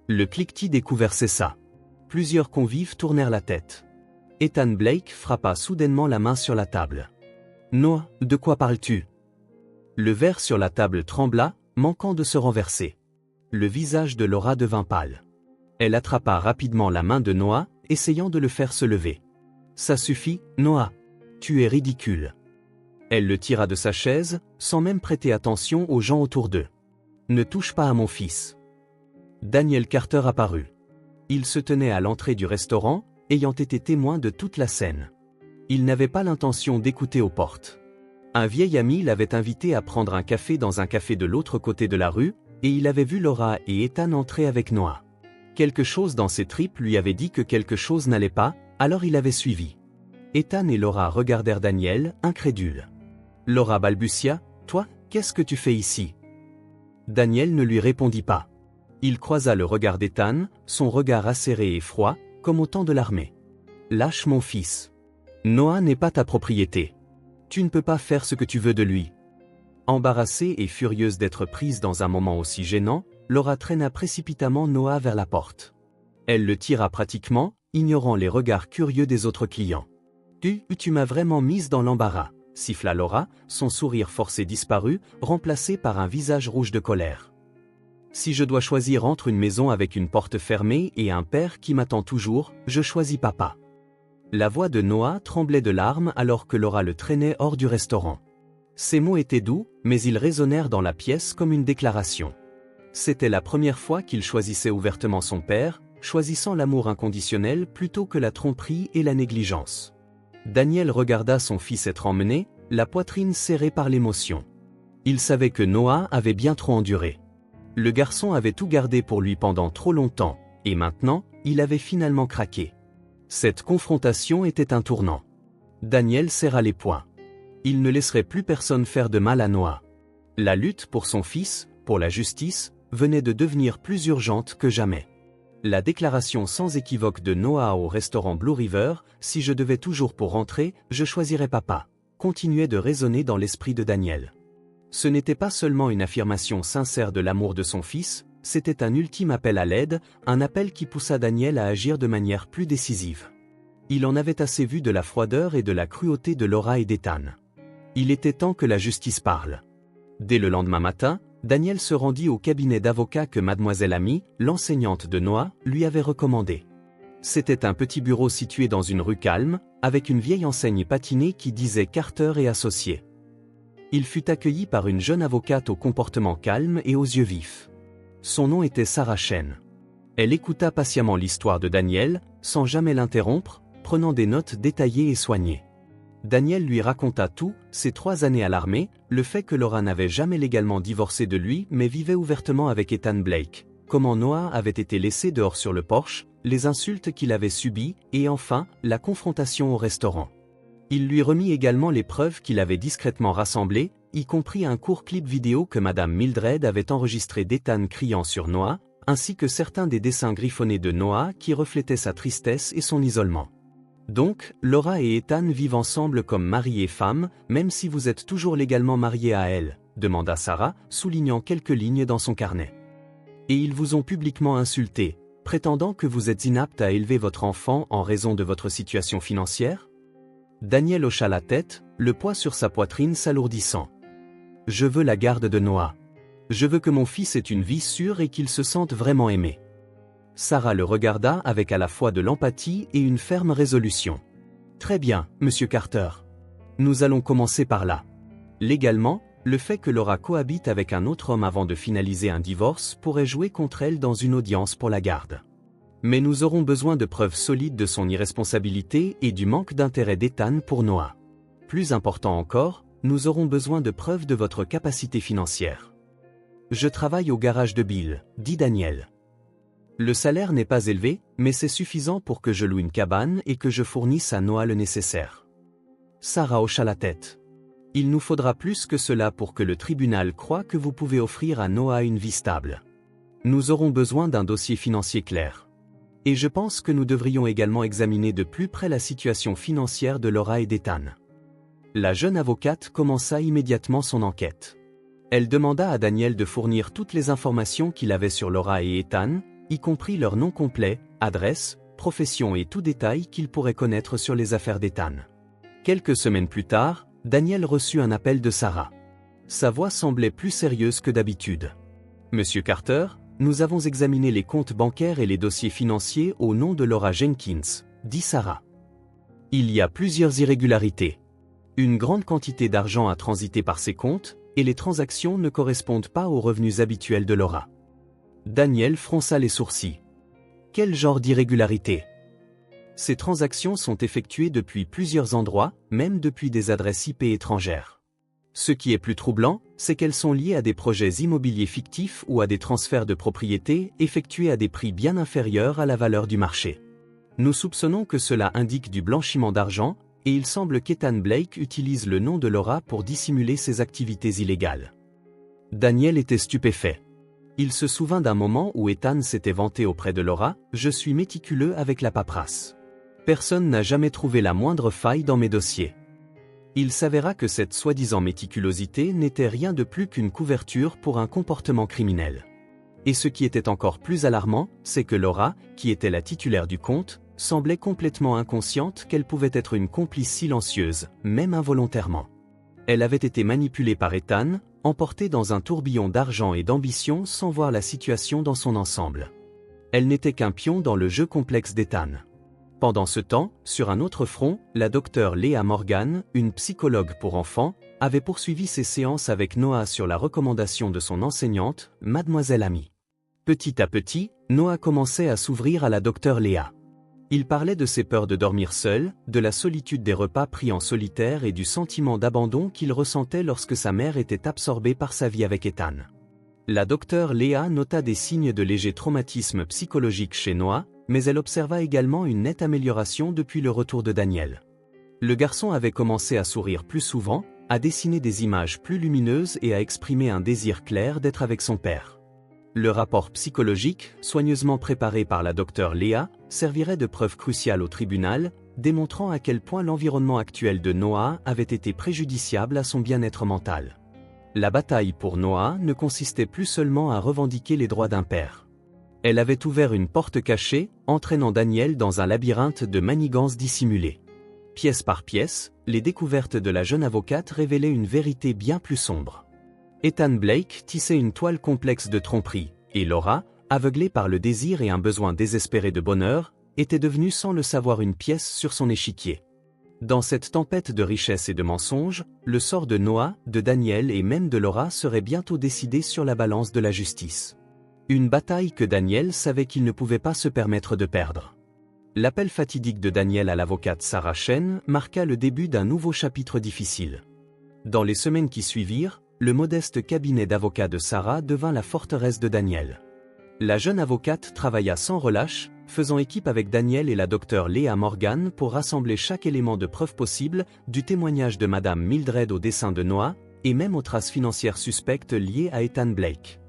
Le cliquetis découvert cessa. Plusieurs convives tournèrent la tête. Ethan Blake frappa soudainement la main sur la table. Noah, de quoi parles-tu? Le verre sur la table trembla, manquant de se renverser. Le visage de Laura devint pâle. Elle attrapa rapidement la main de Noah, essayant de le faire se lever. Ça suffit, Noah. Tu es ridicule. Elle le tira de sa chaise, sans même prêter attention aux gens autour d'eux. Ne touche pas à mon fils. Daniel Carter apparut. Il se tenait à l'entrée du restaurant, ayant été témoin de toute la scène. Il n'avait pas l'intention d'écouter aux portes. Un vieil ami l'avait invité à prendre un café dans un café de l'autre côté de la rue, et il avait vu Laura et Ethan entrer avec Noah. Quelque chose dans ses tripes lui avait dit que quelque chose n'allait pas, alors il avait suivi. Ethan et Laura regardèrent Daniel, incrédules. Laura balbutia, « Toi, qu'est-ce que tu fais ici ?» Daniel ne lui répondit pas. Il croisa le regard d'Ethan, son regard acéré et froid, comme au temps de l'armée. « Lâche mon fils. Noah n'est pas ta propriété. Tu ne peux pas faire ce que tu veux de lui. » Embarrassée et furieuse d'être prise dans un moment aussi gênant, Laura traîna précipitamment Noah vers la porte. Elle le tira pratiquement, ignorant les regards curieux des autres clients. « Tu m'as vraiment mise dans l'embarras », siffla Laura, son sourire forcé disparut, remplacé par un visage rouge de colère. « Si je dois choisir entre une maison avec une porte fermée et un père qui m'attend toujours, je choisis papa. » La voix de Noah tremblait de larmes alors que Laura le traînait hors du restaurant. Ces mots étaient doux, mais ils résonnèrent dans la pièce comme une déclaration. C'était la première fois qu'il choisissait ouvertement son père, choisissant l'amour inconditionnel plutôt que la tromperie et la négligence. Daniel regarda son fils être emmené, la poitrine serrée par l'émotion. Il savait que Noah avait bien trop enduré. Le garçon avait tout gardé pour lui pendant trop longtemps, et maintenant, il avait finalement craqué. Cette confrontation était un tournant. Daniel serra les poings. Il ne laisserait plus personne faire de mal à Noah. La lutte pour son fils, pour la justice, venait de devenir plus urgente que jamais. La déclaration sans équivoque de Noah au restaurant Blue River, « Si je devais toujours pour rentrer, je choisirais papa », continuait de résonner dans l'esprit de Daniel. Ce n'était pas seulement une affirmation sincère de l'amour de son fils, c'était un ultime appel à l'aide, un appel qui poussa Daniel à agir de manière plus décisive. Il en avait assez vu de la froideur et de la cruauté de Laura et d'Ethan. Il était temps que la justice parle. Dès le lendemain matin, Daniel se rendit au cabinet d'avocat que Mademoiselle Amy, l'enseignante de Noah, lui avait recommandé. C'était un petit bureau situé dans une rue calme, avec une vieille enseigne patinée qui disait Carter et Associés. Il fut accueilli par une jeune avocate au comportement calme et aux yeux vifs. Son nom était Sarah Chen. Elle écouta patiemment l'histoire de Daniel, sans jamais l'interrompre, prenant des notes détaillées et soignées. Daniel lui raconta tout, ses 3 années à l'armée, le fait que Laura n'avait jamais légalement divorcé de lui mais vivait ouvertement avec Ethan Blake, comment Noah avait été laissé dehors sur le porche, les insultes qu'il avait subies, et enfin, la confrontation au restaurant. Il lui remit également les preuves qu'il avait discrètement rassemblées, y compris un court clip vidéo que Madame Mildred avait enregistré d'Ethan criant sur Noah, ainsi que certains des dessins griffonnés de Noah qui reflétaient sa tristesse et son isolement. Donc, Laura et Ethan vivent ensemble comme mari et femme, même si vous êtes toujours légalement mariés à elle, demanda Sarah, soulignant quelques lignes dans son carnet. Et ils vous ont publiquement insulté, prétendant que vous êtes inapte à élever votre enfant en raison de votre situation financière? Daniel hocha la tête, le poids sur sa poitrine s'alourdissant. Je veux la garde de Noah. Je veux que mon fils ait une vie sûre et qu'il se sente vraiment aimé. Sarah le regarda avec à la fois de l'empathie et une ferme résolution. Très bien, Monsieur Carter. Nous allons commencer par là. Légalement, le fait que Laura cohabite avec un autre homme avant de finaliser un divorce pourrait jouer contre elle dans une audience pour la garde. Mais nous aurons besoin de preuves solides de son irresponsabilité et du manque d'intérêt d'Ethan pour Noah. Plus important encore, nous aurons besoin de preuves de votre capacité financière. Je travaille au garage de Bill, dit Daniel. Le salaire n'est pas élevé, mais c'est suffisant pour que je loue une cabane et que je fournisse à Noah le nécessaire. Sarah hocha la tête. Il nous faudra plus que cela pour que le tribunal croie que vous pouvez offrir à Noah une vie stable. Nous aurons besoin d'un dossier financier clair. Et je pense que nous devrions également examiner de plus près la situation financière de Laura et d'Ethan. La jeune avocate commença immédiatement son enquête. Elle demanda à Daniel de fournir toutes les informations qu'il avait sur Laura et Ethan, y compris leur nom complet, adresse, profession et tout détail qu'il pourrait connaître sur les affaires d'Ethan. Quelques semaines plus tard, Daniel reçut un appel de Sarah. Sa voix semblait plus sérieuse que d'habitude. Monsieur Carter, nous avons examiné les comptes bancaires et les dossiers financiers au nom de Laura Jenkins, dit Sarah. Il y a plusieurs irrégularités. Une grande quantité d'argent a transité par ces comptes, et les transactions ne correspondent pas aux revenus habituels de Laura. Daniel fronça les sourcils. Quel genre d'irrégularité? Ces transactions sont effectuées depuis plusieurs endroits, même depuis des adresses IP étrangères. Ce qui est plus troublant, c'est qu'elles sont liées à des projets immobiliers fictifs ou à des transferts de propriété effectués à des prix bien inférieurs à la valeur du marché. Nous soupçonnons que cela indique du blanchiment d'argent, et il semble qu'Ethan Blake utilise le nom de Laura pour dissimuler ses activités illégales. Daniel était stupéfait. Il se souvint d'un moment où Ethan s'était vanté auprès de Laura, « Je suis méticuleux avec la paperasse. Personne n'a jamais trouvé la moindre faille dans mes dossiers. » Il s'avéra que cette soi-disant méticulosité n'était rien de plus qu'une couverture pour un comportement criminel. Et ce qui était encore plus alarmant, c'est que Laura, qui était la titulaire du compte, semblait complètement inconsciente qu'elle pouvait être une complice silencieuse, même involontairement. Elle avait été manipulée par Ethan, emportée dans un tourbillon d'argent et d'ambition sans voir la situation dans son ensemble. Elle n'était qu'un pion dans le jeu complexe d'Ethan. Pendant ce temps, sur un autre front, la docteure Leah Morgan, une psychologue pour enfants, avait poursuivi ses séances avec Noah sur la recommandation de son enseignante, Mademoiselle Amy. Petit à petit, Noah commençait à s'ouvrir à la docteure Leah. Il parlait de ses peurs de dormir seul, de la solitude des repas pris en solitaire et du sentiment d'abandon qu'il ressentait lorsque sa mère était absorbée par sa vie avec Ethan. La docteure Leah nota des signes de léger traumatisme psychologique chez Noah, mais elle observa également une nette amélioration depuis le retour de Daniel. Le garçon avait commencé à sourire plus souvent, à dessiner des images plus lumineuses et à exprimer un désir clair d'être avec son père. Le rapport psychologique, soigneusement préparé par la docteure Leah, servirait de preuve cruciale au tribunal, démontrant à quel point l'environnement actuel de Noah avait été préjudiciable à son bien-être mental. La bataille pour Noah ne consistait plus seulement à revendiquer les droits d'un père. Elle avait ouvert une porte cachée, entraînant Daniel dans un labyrinthe de manigances dissimulées. Pièce par pièce, les découvertes de la jeune avocate révélaient une vérité bien plus sombre. Ethan Blake tissait une toile complexe de tromperie, et Laura, aveuglée par le désir et un besoin désespéré de bonheur, était devenue sans le savoir une pièce sur son échiquier. Dans cette tempête de richesses et de mensonges, le sort de Noah, de Daniel et même de Laura serait bientôt décidé sur la balance de la justice. Une bataille que Daniel savait qu'il ne pouvait pas se permettre de perdre. L'appel fatidique de Daniel à l'avocate Sarah Chen marqua le début d'un nouveau chapitre difficile. Dans les semaines qui suivirent, le modeste cabinet d'avocats de Sarah devint la forteresse de Daniel. La jeune avocate travailla sans relâche, faisant équipe avec Daniel et la docteure Leah Morgan pour rassembler chaque élément de preuve possible, du témoignage de Madame Mildred au dessin de Noah, et même aux traces financières suspectes liées à Ethan Blake.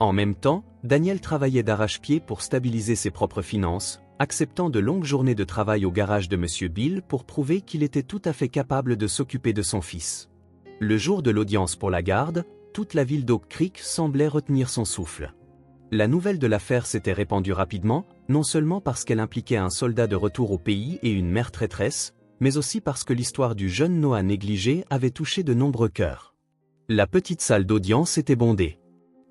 En même temps, Daniel travaillait d'arrache-pied pour stabiliser ses propres finances, acceptant de longues journées de travail au garage de Monsieur Bill pour prouver qu'il était tout à fait capable de s'occuper de son fils. Le jour de l'audience pour la garde, toute la ville d'Oak Creek semblait retenir son souffle. La nouvelle de l'affaire s'était répandue rapidement, non seulement parce qu'elle impliquait un soldat de retour au pays et une mère traîtresse, mais aussi parce que l'histoire du jeune Noah négligé avait touché de nombreux cœurs. La petite salle d'audience était bondée.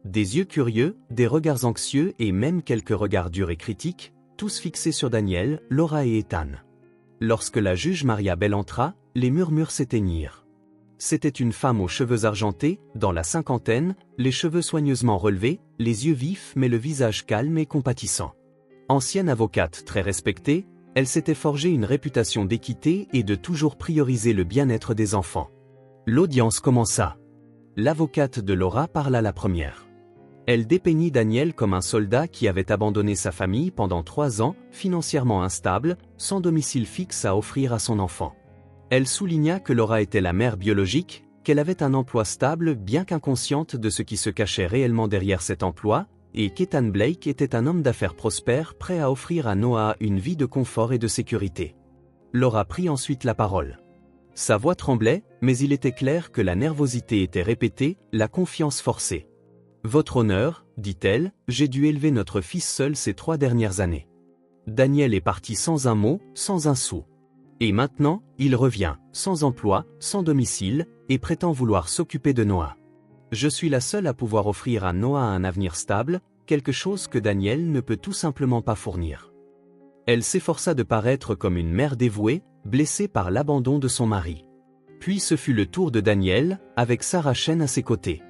Des yeux curieux, des regards anxieux et même quelques regards durs et critiques, tous fixés sur Daniel, Laura et Ethan. Lorsque la juge Maria Bell entra, les murmures s'éteignirent. C'était une femme aux cheveux argentés, dans la cinquantaine, les cheveux soigneusement relevés, les yeux vifs mais le visage calme et compatissant. Ancienne avocate très respectée, elle s'était forgée une réputation d'équité et de toujours prioriser le bien-être des enfants. L'audience commença. L'avocate de Laura parla la première. Elle dépeignit Daniel comme un soldat qui avait abandonné sa famille pendant 3 ans, financièrement instable, sans domicile fixe à offrir à son enfant. Elle souligna que Laura était la mère biologique, qu'elle avait un emploi stable bien qu'inconsciente de ce qui se cachait réellement derrière cet emploi, et qu'Ethan Blake était un homme d'affaires prospère prêt à offrir à Noah une vie de confort et de sécurité. Laura prit ensuite la parole. Sa voix tremblait, mais il était clair que la nervosité était répétée, la confiance forcée. « Votre honneur, dit-elle, j'ai dû élever notre fils seul ces 3 dernières années. Daniel est parti sans un mot, sans un sou. Et maintenant, il revient, sans emploi, sans domicile, et prétend vouloir s'occuper de Noah. Je suis la seule à pouvoir offrir à Noah un avenir stable, quelque chose que Daniel ne peut tout simplement pas fournir. » Elle s'efforça de paraître comme une mère dévouée, blessée par l'abandon de son mari. Puis ce fut le tour de Daniel, avec Sarah Chen à ses côtés.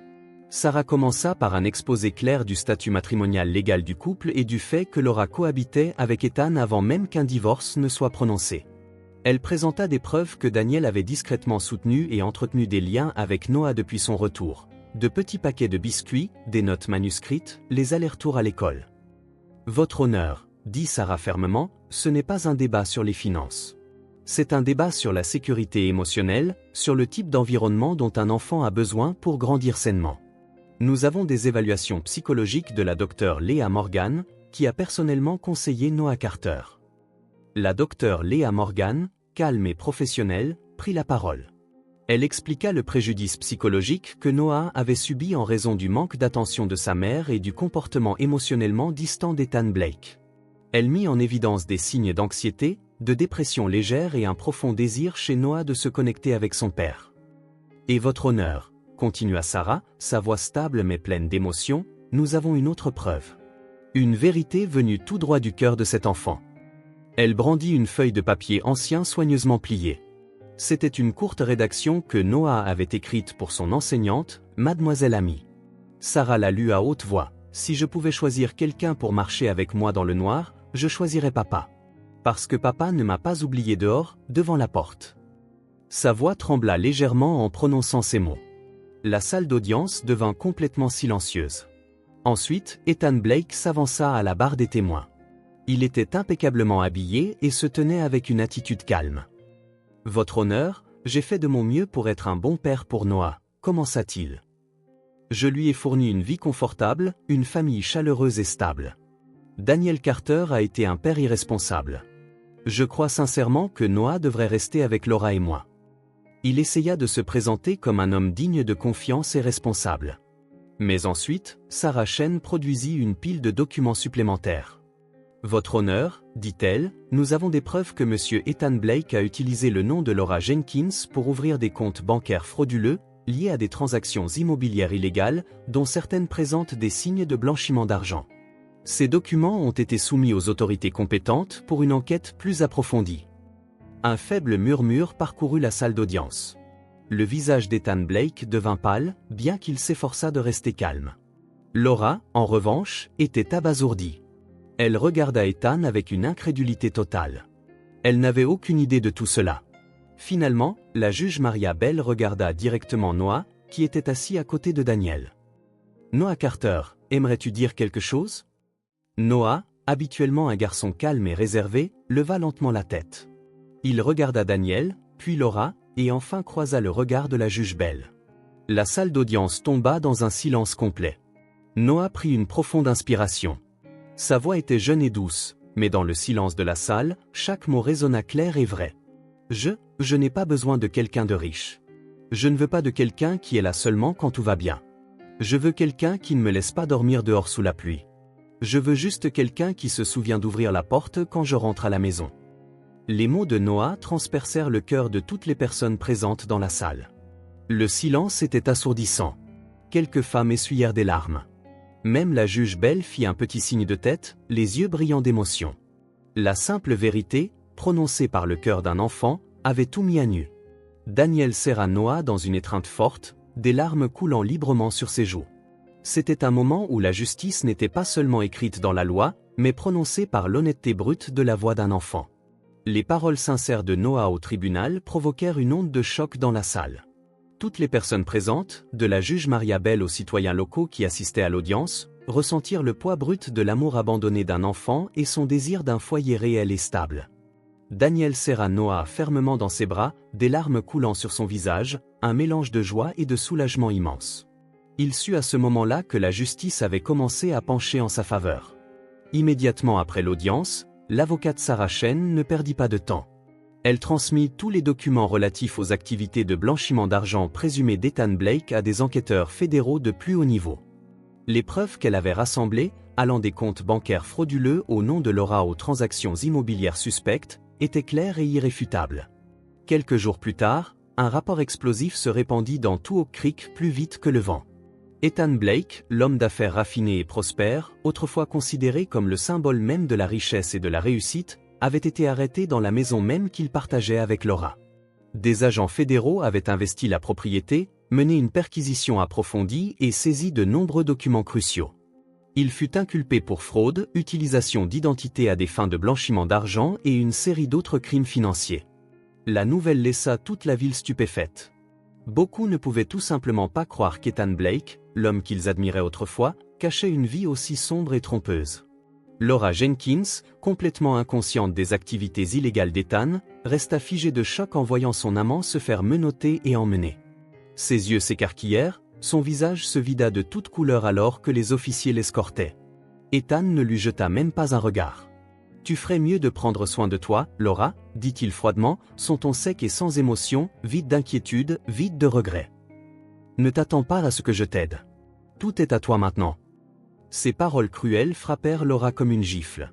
Sarah commença par un exposé clair du statut matrimonial légal du couple et du fait que Laura cohabitait avec Ethan avant même qu'un divorce ne soit prononcé. Elle présenta des preuves que Daniel avait discrètement soutenu et entretenu des liens avec Noah depuis son retour. De petits paquets de biscuits, des notes manuscrites, les allers-retours à l'école. « Votre honneur, dit Sarah fermement, ce n'est pas un débat sur les finances. C'est un débat sur la sécurité émotionnelle, sur le type d'environnement dont un enfant a besoin pour grandir sainement. Nous avons des évaluations psychologiques de la docteure Leah Morgan, qui a personnellement conseillé Noah Carter. » La docteure Leah Morgan, calme et professionnelle, prit la parole. Elle expliqua le préjudice psychologique que Noah avait subi en raison du manque d'attention de sa mère et du comportement émotionnellement distant d'Ethan Blake. Elle mit en évidence des signes d'anxiété, de dépression légère et un profond désir chez Noah de se connecter avec son père. « Et votre honneur, continua Sarah, sa voix stable mais pleine d'émotion, nous avons une autre preuve. Une vérité venue tout droit du cœur de cet enfant. » Elle brandit une feuille de papier ancien soigneusement pliée. C'était une courte rédaction que Noah avait écrite pour son enseignante, Mademoiselle Amy. Sarah la lut à haute voix. « Si je pouvais choisir quelqu'un pour marcher avec moi dans le noir, je choisirais papa. Parce que papa ne m'a pas oublié dehors, devant la porte. » Sa voix trembla légèrement en prononçant ces mots. La salle d'audience devint complètement silencieuse. Ensuite, Ethan Blake s'avança à la barre des témoins. Il était impeccablement habillé et se tenait avec une attitude calme. « Votre honneur, j'ai fait de mon mieux pour être un bon père pour Noah, commença-t-il. Je lui ai fourni une vie confortable, une famille chaleureuse et stable. Daniel Carter a été un père irresponsable. Je crois sincèrement que Noah devrait rester avec Laura et moi. » Il essaya de se présenter comme un homme digne de confiance et responsable. Mais ensuite, Sarah Chen produisit une pile de documents supplémentaires. « Votre honneur, dit-elle, nous avons des preuves que M. Ethan Blake a utilisé le nom de Laura Jenkins pour ouvrir des comptes bancaires frauduleux, liés à des transactions immobilières illégales, dont certaines présentent des signes de blanchiment d'argent. Ces documents ont été soumis aux autorités compétentes pour une enquête plus approfondie. » Un faible murmure parcourut la salle d'audience. Le visage d'Ethan Blake devint pâle, bien qu'il s'efforçât de rester calme. Laura, en revanche, était abasourdie. Elle regarda Ethan avec une incrédulité totale. Elle n'avait aucune idée de tout cela. Finalement, la juge Maria Bell regarda directement Noah, qui était assis à côté de Daniel. « Noah Carter, aimerais-tu dire quelque chose ?» Noah, habituellement un garçon calme et réservé, leva lentement la tête. Il regarda Daniel, puis Laura, et enfin croisa le regard de la juge Bell. La salle d'audience tomba dans un silence complet. Noah prit une profonde inspiration. Sa voix était jeune et douce, mais dans le silence de la salle, chaque mot résonna clair et vrai. Je n'ai pas besoin de quelqu'un de riche. Je ne veux pas de quelqu'un qui est là seulement quand tout va bien. Je veux quelqu'un qui ne me laisse pas dormir dehors sous la pluie. Je veux juste quelqu'un qui se souvient d'ouvrir la porte quand je rentre à la maison. Les mots de Noah transpercèrent le cœur de toutes les personnes présentes dans la salle. Le silence était assourdissant. Quelques femmes essuyèrent des larmes. Même la juge Belle fit un petit signe de tête, les yeux brillants d'émotion. La simple vérité, prononcée par le cœur d'un enfant, avait tout mis à nu. Daniel serra Noah dans une étreinte forte, des larmes coulant librement sur ses joues. C'était un moment où la justice n'était pas seulement écrite dans la loi, mais prononcée par l'honnêteté brute de la voix d'un enfant. Les paroles sincères de Noah au tribunal provoquèrent une onde de choc dans la salle. Toutes les personnes présentes, de la juge Maria Bell aux citoyens locaux qui assistaient à l'audience, ressentirent le poids brut de l'amour abandonné d'un enfant et son désir d'un foyer réel et stable. Daniel serra Noah fermement dans ses bras, des larmes coulant sur son visage, un mélange de joie et de soulagement immense. Il sut à ce moment-là que la justice avait commencé à pencher en sa faveur. Immédiatement après l'audience, l'avocate Sarah Chen ne perdit pas de temps. Elle transmit tous les documents relatifs aux activités de blanchiment d'argent présumées d'Ethan Blake à des enquêteurs fédéraux de plus haut niveau. Les preuves qu'elle avait rassemblées, allant des comptes bancaires frauduleux au nom de Laura aux transactions immobilières suspectes, étaient claires et irréfutables. Quelques jours plus tard, un rapport explosif se répandit dans tout Oak Creek plus vite que le vent. Ethan Blake, l'homme d'affaires raffiné et prospère, autrefois considéré comme le symbole même de la richesse et de la réussite, avait été arrêté dans la maison même qu'il partageait avec Laura. Des agents fédéraux avaient investi la propriété, mené une perquisition approfondie et saisi de nombreux documents cruciaux. Il fut inculpé pour fraude, utilisation d'identité à des fins de blanchiment d'argent et une série d'autres crimes financiers. La nouvelle laissa toute la ville stupéfaite. Beaucoup ne pouvaient tout simplement pas croire qu'Ethan Blake, l'homme qu'ils admiraient autrefois, cachait une vie aussi sombre et trompeuse. Laura Jenkins, complètement inconsciente des activités illégales d'Ethan, resta figée de choc en voyant son amant se faire menotter et emmener. Ses yeux s'écarquillèrent, son visage se vida de toute couleur alors que les officiers l'escortaient. Ethan ne lui jeta même pas un regard. « Tu ferais mieux de prendre soin de toi, Laura », dit-il froidement, son ton sec et sans émotion, vide d'inquiétude, vide de regret. « Ne t'attends pas à ce que je t'aide. Tout est à toi maintenant. » Ces paroles cruelles frappèrent Laura comme une gifle.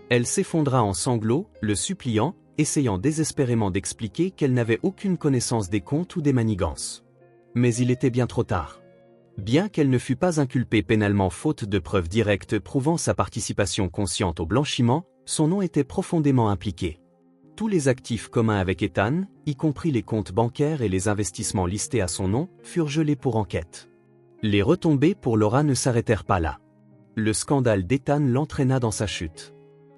Elle s'effondra en sanglots, le suppliant, essayant désespérément d'expliquer qu'elle n'avait aucune connaissance des comptes ou des manigances. Mais il était bien trop tard. Bien qu'elle ne fût pas inculpée pénalement faute de preuves directes prouvant sa participation consciente au blanchiment, son nom était profondément impliqué. Tous les actifs communs avec Ethan, y compris les comptes bancaires et les investissements listés à son nom, furent gelés pour enquête. Les retombées pour Laura ne s'arrêtèrent pas là. Le scandale d'Ethan l'entraîna dans sa chute.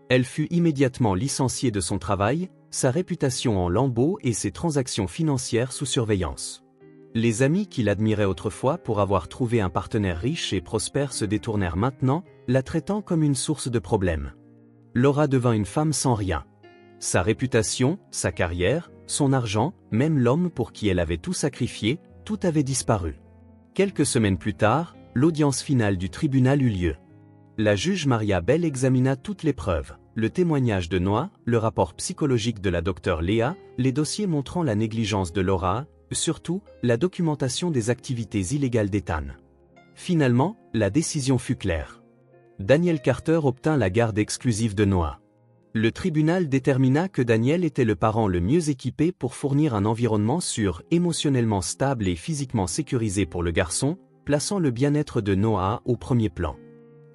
Elle fut immédiatement licenciée de son travail, sa réputation en lambeaux et ses transactions financières sous surveillance. Les amis qui l'admiraient autrefois pour avoir trouvé un partenaire riche et prospère se détournèrent maintenant, la traitant comme une source de problèmes. Laura devint une femme sans rien. Sa réputation, sa carrière, son argent, même l'homme pour qui elle avait tout sacrifié, tout avait disparu. Quelques semaines plus tard, l'audience finale du tribunal eut lieu. La juge Maria Bell examina toutes les preuves, le témoignage de Noah, le rapport psychologique de la docteure Léa, les dossiers montrant la négligence de Laura, surtout, la documentation des activités illégales d'Ethan. Finalement, la décision fut claire. Daniel Carter obtint la garde exclusive de Noah. Le tribunal détermina que Daniel était le parent le mieux équipé pour fournir un environnement sûr, émotionnellement stable et physiquement sécurisé pour le garçon, plaçant le bien-être de Noah au premier plan.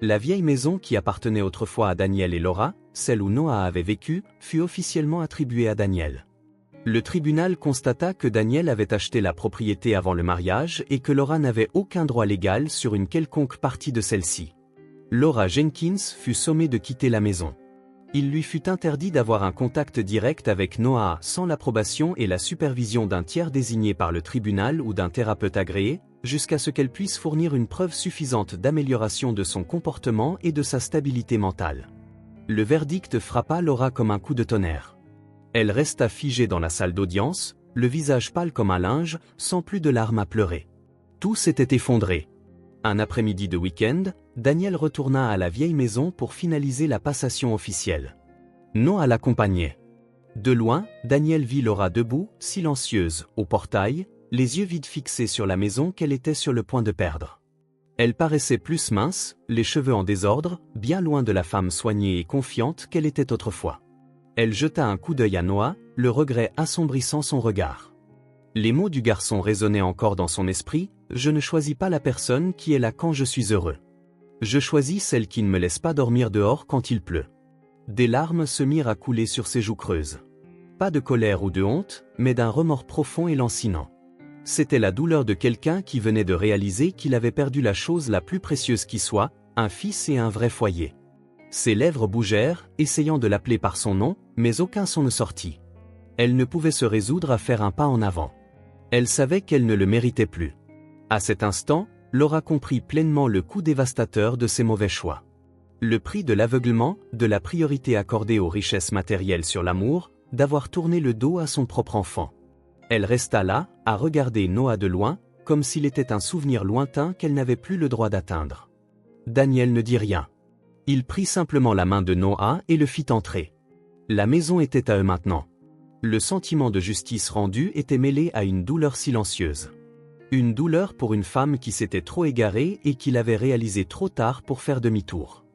La vieille maison qui appartenait autrefois à Daniel et Laura, celle où Noah avait vécu, fut officiellement attribuée à Daniel. Le tribunal constata que Daniel avait acheté la propriété avant le mariage et que Laura n'avait aucun droit légal sur une quelconque partie de celle-ci. Laura Jenkins fut sommée de quitter la maison. Il lui fut interdit d'avoir un contact direct avec Noah sans l'approbation et la supervision d'un tiers désigné par le tribunal ou d'un thérapeute agréé, jusqu'à ce qu'elle puisse fournir une preuve suffisante d'amélioration de son comportement et de sa stabilité mentale. Le verdict frappa Laura comme un coup de tonnerre. Elle resta figée dans la salle d'audience, le visage pâle comme un linge, sans plus de larmes à pleurer. Tout s'était effondré. Un après-midi de week-end, Daniel retourna à la vieille maison pour finaliser la passation officielle. Noah l'accompagnait. De loin, Daniel vit Laura debout, silencieuse, au portail, les yeux vides fixés sur la maison qu'elle était sur le point de perdre. Elle paraissait plus mince, les cheveux en désordre, bien loin de la femme soignée et confiante qu'elle était autrefois. Elle jeta un coup d'œil à Noah, le regret assombrissant son regard. Les mots du garçon résonnaient encore dans son esprit, « Je ne choisis pas la personne qui est là quand je suis heureux. Je choisis celle qui ne me laisse pas dormir dehors quand il pleut. » Des larmes se mirent à couler sur ses joues creuses. Pas de colère ou de honte, mais d'un remords profond et lancinant. C'était la douleur de quelqu'un qui venait de réaliser qu'il avait perdu la chose la plus précieuse qui soit, un fils et un vrai foyer. Ses lèvres bougèrent, essayant de l'appeler par son nom, mais aucun son ne sortit. Elle ne pouvait se résoudre à faire un pas en avant. Elle savait qu'elle ne le méritait plus. À cet instant, Laura comprit pleinement le coût dévastateur de ses mauvais choix. Le prix de l'aveuglement, de la priorité accordée aux richesses matérielles sur l'amour, d'avoir tourné le dos à son propre enfant. Elle resta là, à regarder Noah de loin, comme s'il était un souvenir lointain qu'elle n'avait plus le droit d'atteindre. Daniel ne dit rien. Il prit simplement la main de Noah et le fit entrer. La maison était à eux maintenant. Le sentiment de justice rendue était mêlé à une douleur silencieuse. Une douleur pour une femme qui s'était trop égarée et qui l'avait réalisé trop tard pour faire demi-tour.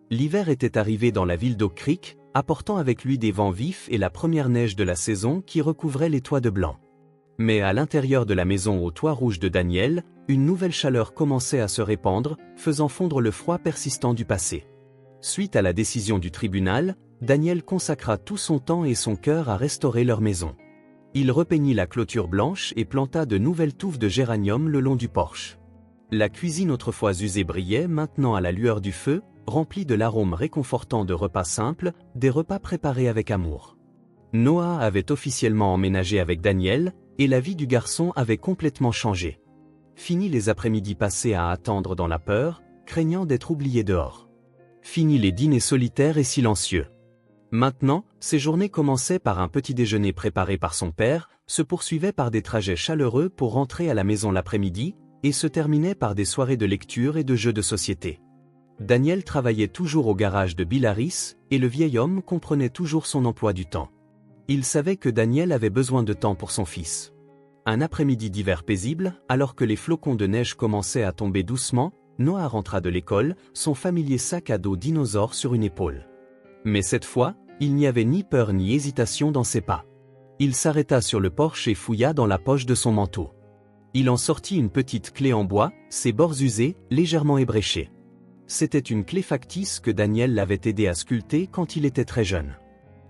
L'hiver était arrivé dans la ville d'Oak Creek, apportant avec lui des vents vifs et la première neige de la saison qui recouvrait les toits de blanc. Mais à l'intérieur de la maison au toit rouge de Daniel, une nouvelle chaleur commençait à se répandre, faisant fondre le froid persistant du passé. Suite à la décision du tribunal, Daniel consacra tout son temps et son cœur à restaurer leur maison. Il repeignit la clôture blanche et planta de nouvelles touffes de géranium le long du porche. La cuisine autrefois usée brillait maintenant à la lueur du feu, remplie de l'arôme réconfortant de repas simples, des repas préparés avec amour. Noah avait officiellement emménagé avec Daniel, et la vie du garçon avait complètement changé. Fini les après-midi passés à attendre dans la peur, craignant d'être oublié dehors. Fini les dîners solitaires et silencieux. Maintenant, ses journées commençaient par un petit déjeuner préparé par son père, se poursuivaient par des trajets chaleureux pour rentrer à la maison l'après-midi, et se terminaient par des soirées de lecture et de jeux de société. Daniel travaillait toujours au garage de Bill Harris, et le vieil homme comprenait toujours son emploi du temps. Il savait que Daniel avait besoin de temps pour son fils. Un après-midi d'hiver paisible, alors que les flocons de neige commençaient à tomber doucement, Noah rentra de l'école, son familier sac à dos dinosaure sur une épaule. Mais cette fois, il n'y avait ni peur ni hésitation dans ses pas. Il s'arrêta sur le porche et fouilla dans la poche de son manteau. Il en sortit une petite clé en bois, ses bords usés, légèrement ébréchés. C'était une clé factice que Daniel l'avait aidé à sculpter quand il était très jeune.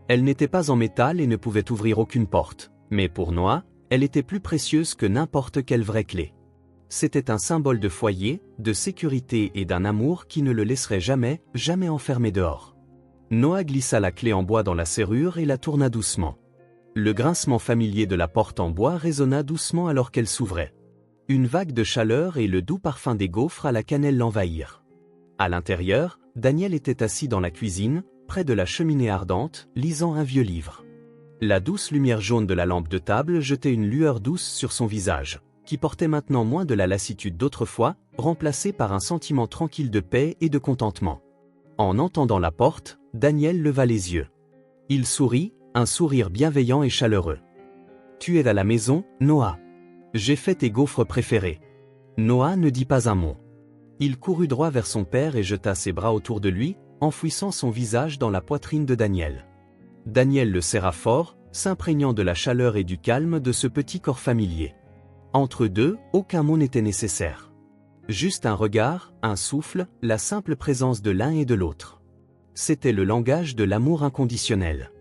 Elle n'était pas en métal et ne pouvait ouvrir aucune porte, mais pour Noah, elle était plus précieuse que n'importe quelle vraie clé. C'était un symbole de foyer, de sécurité et d'un amour qui ne le laisserait jamais, jamais enfermé dehors. Noah glissa la clé en bois dans la serrure et la tourna doucement. Le grincement familier de la porte en bois résonna doucement alors qu'elle s'ouvrait. Une vague de chaleur et le doux parfum des gaufres à la cannelle l'envahirent. À l'intérieur, Daniel était assis dans la cuisine, près de la cheminée ardente, lisant un vieux livre. La douce lumière jaune de la lampe de table jetait une lueur douce sur son visage, qui portait maintenant moins de la lassitude d'autrefois, remplacée par un sentiment tranquille de paix et de contentement. En entendant la porte, Daniel leva les yeux. Il sourit, un sourire bienveillant et chaleureux. « Tu es à la maison, Noah. J'ai fait tes gaufres préférés. » Noah ne dit pas un mot. Il courut droit vers son père et jeta ses bras autour de lui, enfouissant son visage dans la poitrine de Daniel. Daniel le serra fort, s'imprégnant de la chaleur et du calme de ce petit corps familier. Entre eux deux, aucun mot n'était nécessaire. Juste un regard, un souffle, la simple présence de l'un et de l'autre. C'était le langage de l'amour inconditionnel.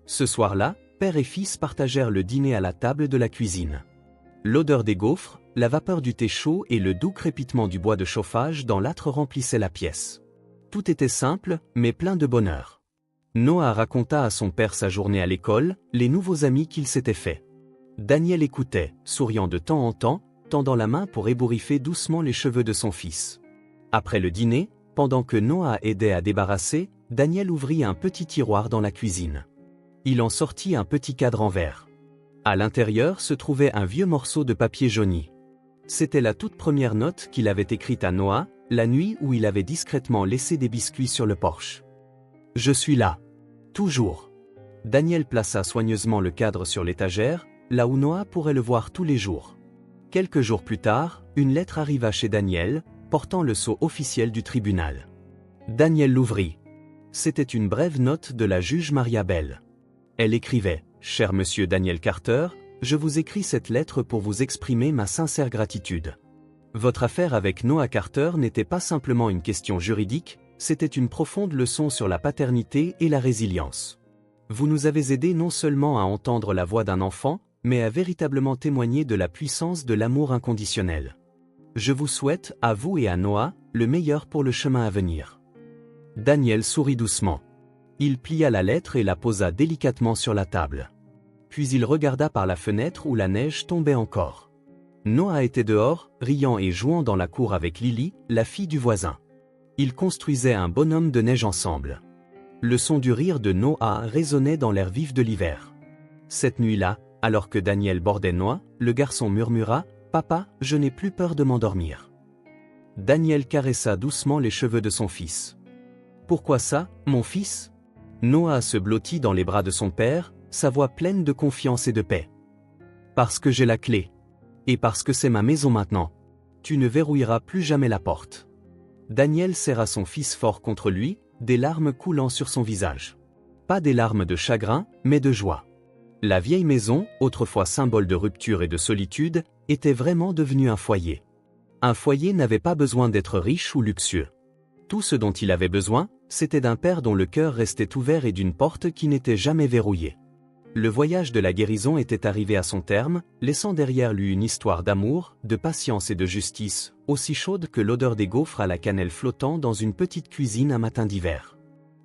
Ce soir-là, père et fils partagèrent le dîner à la table de la cuisine. L'odeur des gaufres, la vapeur du thé chaud et le doux crépitement du bois de chauffage dans l'âtre remplissaient la pièce. Tout était simple, mais plein de bonheur. Noah raconta à son père sa journée à l'école, les nouveaux amis qu'il s'était faits. Daniel écoutait, souriant de temps en temps, tendant la main pour ébouriffer doucement les cheveux de son fils. Après le dîner, pendant que Noah aidait à débarrasser, Daniel ouvrit un petit tiroir dans la cuisine. Il en sortit un petit cadre en verre. À l'intérieur se trouvait un vieux morceau de papier jauni. C'était la toute première note qu'il avait écrite à Noah, la nuit où il avait discrètement laissé des biscuits sur le porche. Je suis là. Toujours. Daniel plaça soigneusement le cadre sur l'étagère, là où Noah pourrait le voir tous les jours. Quelques jours plus tard, une lettre arriva chez Daniel, portant le sceau officiel du tribunal. Daniel l'ouvrit. C'était une brève note de la juge Maria Bell. Elle écrivait « Cher monsieur Daniel Carter, je vous écris cette lettre pour vous exprimer ma sincère gratitude. Votre affaire avec Noah Carter n'était pas simplement une question juridique, c'était une profonde leçon sur la paternité et la résilience. Vous nous avez aidés non seulement à entendre la voix d'un enfant, mais à véritablement témoigner de la puissance de l'amour inconditionnel. Je vous souhaite, à vous et à Noah, le meilleur pour le chemin à venir. » Daniel sourit doucement. Il plia la lettre et la posa délicatement sur la table. Puis il regarda par la fenêtre où la neige tombait encore. Noah était dehors, riant et jouant dans la cour avec Lily, la fille du voisin. Ils construisaient un bonhomme de neige ensemble. Le son du rire de Noah résonnait dans l'air vif de l'hiver. Cette nuit-là, alors que Daniel bordait Noah, le garçon murmura « Papa, je n'ai plus peur de m'endormir. » Daniel caressa doucement les cheveux de son fils. « Pourquoi ça, mon fils ?» Noah se blottit dans les bras de son père, sa voix pleine de confiance et de paix. « Parce que j'ai la clé. Et parce que c'est ma maison maintenant. Tu ne verrouilleras plus jamais la porte. » Daniel serra son fils fort contre lui, des larmes coulant sur son visage. Pas des larmes de chagrin, mais de joie. La vieille maison, autrefois symbole de rupture et de solitude, était vraiment devenue un foyer. Un foyer n'avait pas besoin d'être riche ou luxueux. Tout ce dont il avait besoin, c'était d'un père dont le cœur restait ouvert et d'une porte qui n'était jamais verrouillée. Le voyage de la guérison était arrivé à son terme, laissant derrière lui une histoire d'amour, de patience et de justice, aussi chaude que l'odeur des gaufres à la cannelle flottant dans une petite cuisine un matin d'hiver.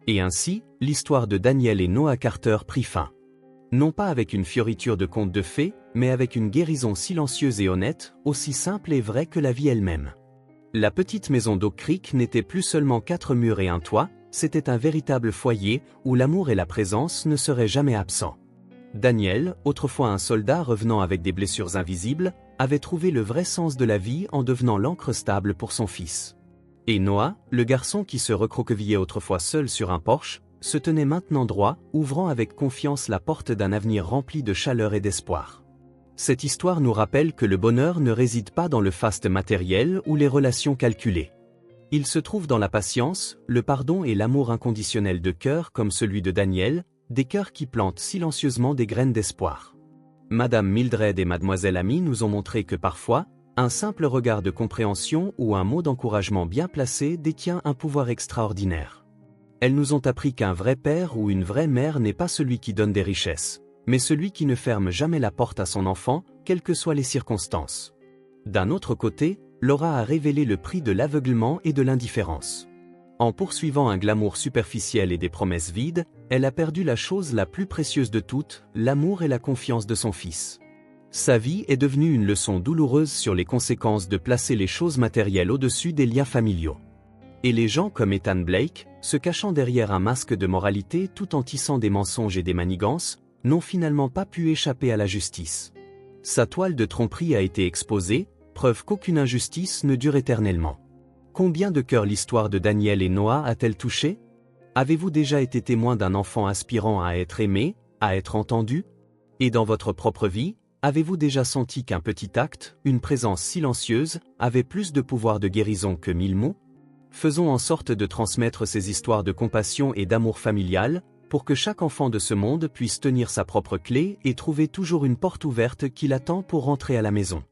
Et ainsi, l'histoire de Daniel et Noah Carter prit fin. Non pas avec une fioriture de conte de fées, mais avec une guérison silencieuse et honnête, aussi simple et vraie que la vie elle-même. La petite maison d'Oak Creek n'était plus seulement 4 murs et un toit, c'était un véritable foyer où l'amour et la présence ne seraient jamais absents. Daniel, autrefois un soldat revenant avec des blessures invisibles, avait trouvé le vrai sens de la vie en devenant l'ancre stable pour son fils. Et Noah, le garçon qui se recroquevillait autrefois seul sur un porche, se tenait maintenant droit, ouvrant avec confiance la porte d'un avenir rempli de chaleur et d'espoir. Cette histoire nous rappelle que le bonheur ne réside pas dans le faste matériel ou les relations calculées. Il se trouve dans la patience, le pardon et l'amour inconditionnel de cœur comme celui de Daniel, des cœurs qui plantent silencieusement des graines d'espoir. Madame Mildred et Mademoiselle Amy nous ont montré que parfois, un simple regard de compréhension ou un mot d'encouragement bien placé détient un pouvoir extraordinaire. Elles nous ont appris qu'un vrai père ou une vraie mère n'est pas celui qui donne des richesses, mais celui qui ne ferme jamais la porte à son enfant, quelles que soient les circonstances. D'un autre côté, Laura a révélé le prix de l'aveuglement et de l'indifférence. En poursuivant un glamour superficiel et des promesses vides, elle a perdu la chose la plus précieuse de toutes, l'amour et la confiance de son fils. Sa vie est devenue une leçon douloureuse sur les conséquences de placer les choses matérielles au-dessus des liens familiaux. Et les gens comme Ethan Blake, se cachant derrière un masque de moralité tout en tissant des mensonges et des manigances, n'ont finalement pas pu échapper à la justice. Sa toile de tromperie a été exposée, preuve qu'aucune injustice ne dure éternellement. Combien de cœurs l'histoire de Daniel et Noah a-t-elle touché? Avez-vous déjà été témoin d'un enfant aspirant à être aimé, à être entendu? Et dans votre propre vie, avez-vous déjà senti qu'un petit acte, une présence silencieuse, avait plus de pouvoir de guérison que 1000 mots? Faisons en sorte de transmettre ces histoires de compassion et d'amour familial, pour que chaque enfant de ce monde puisse tenir sa propre clé et trouver toujours une porte ouverte qui l'attend pour rentrer à la maison.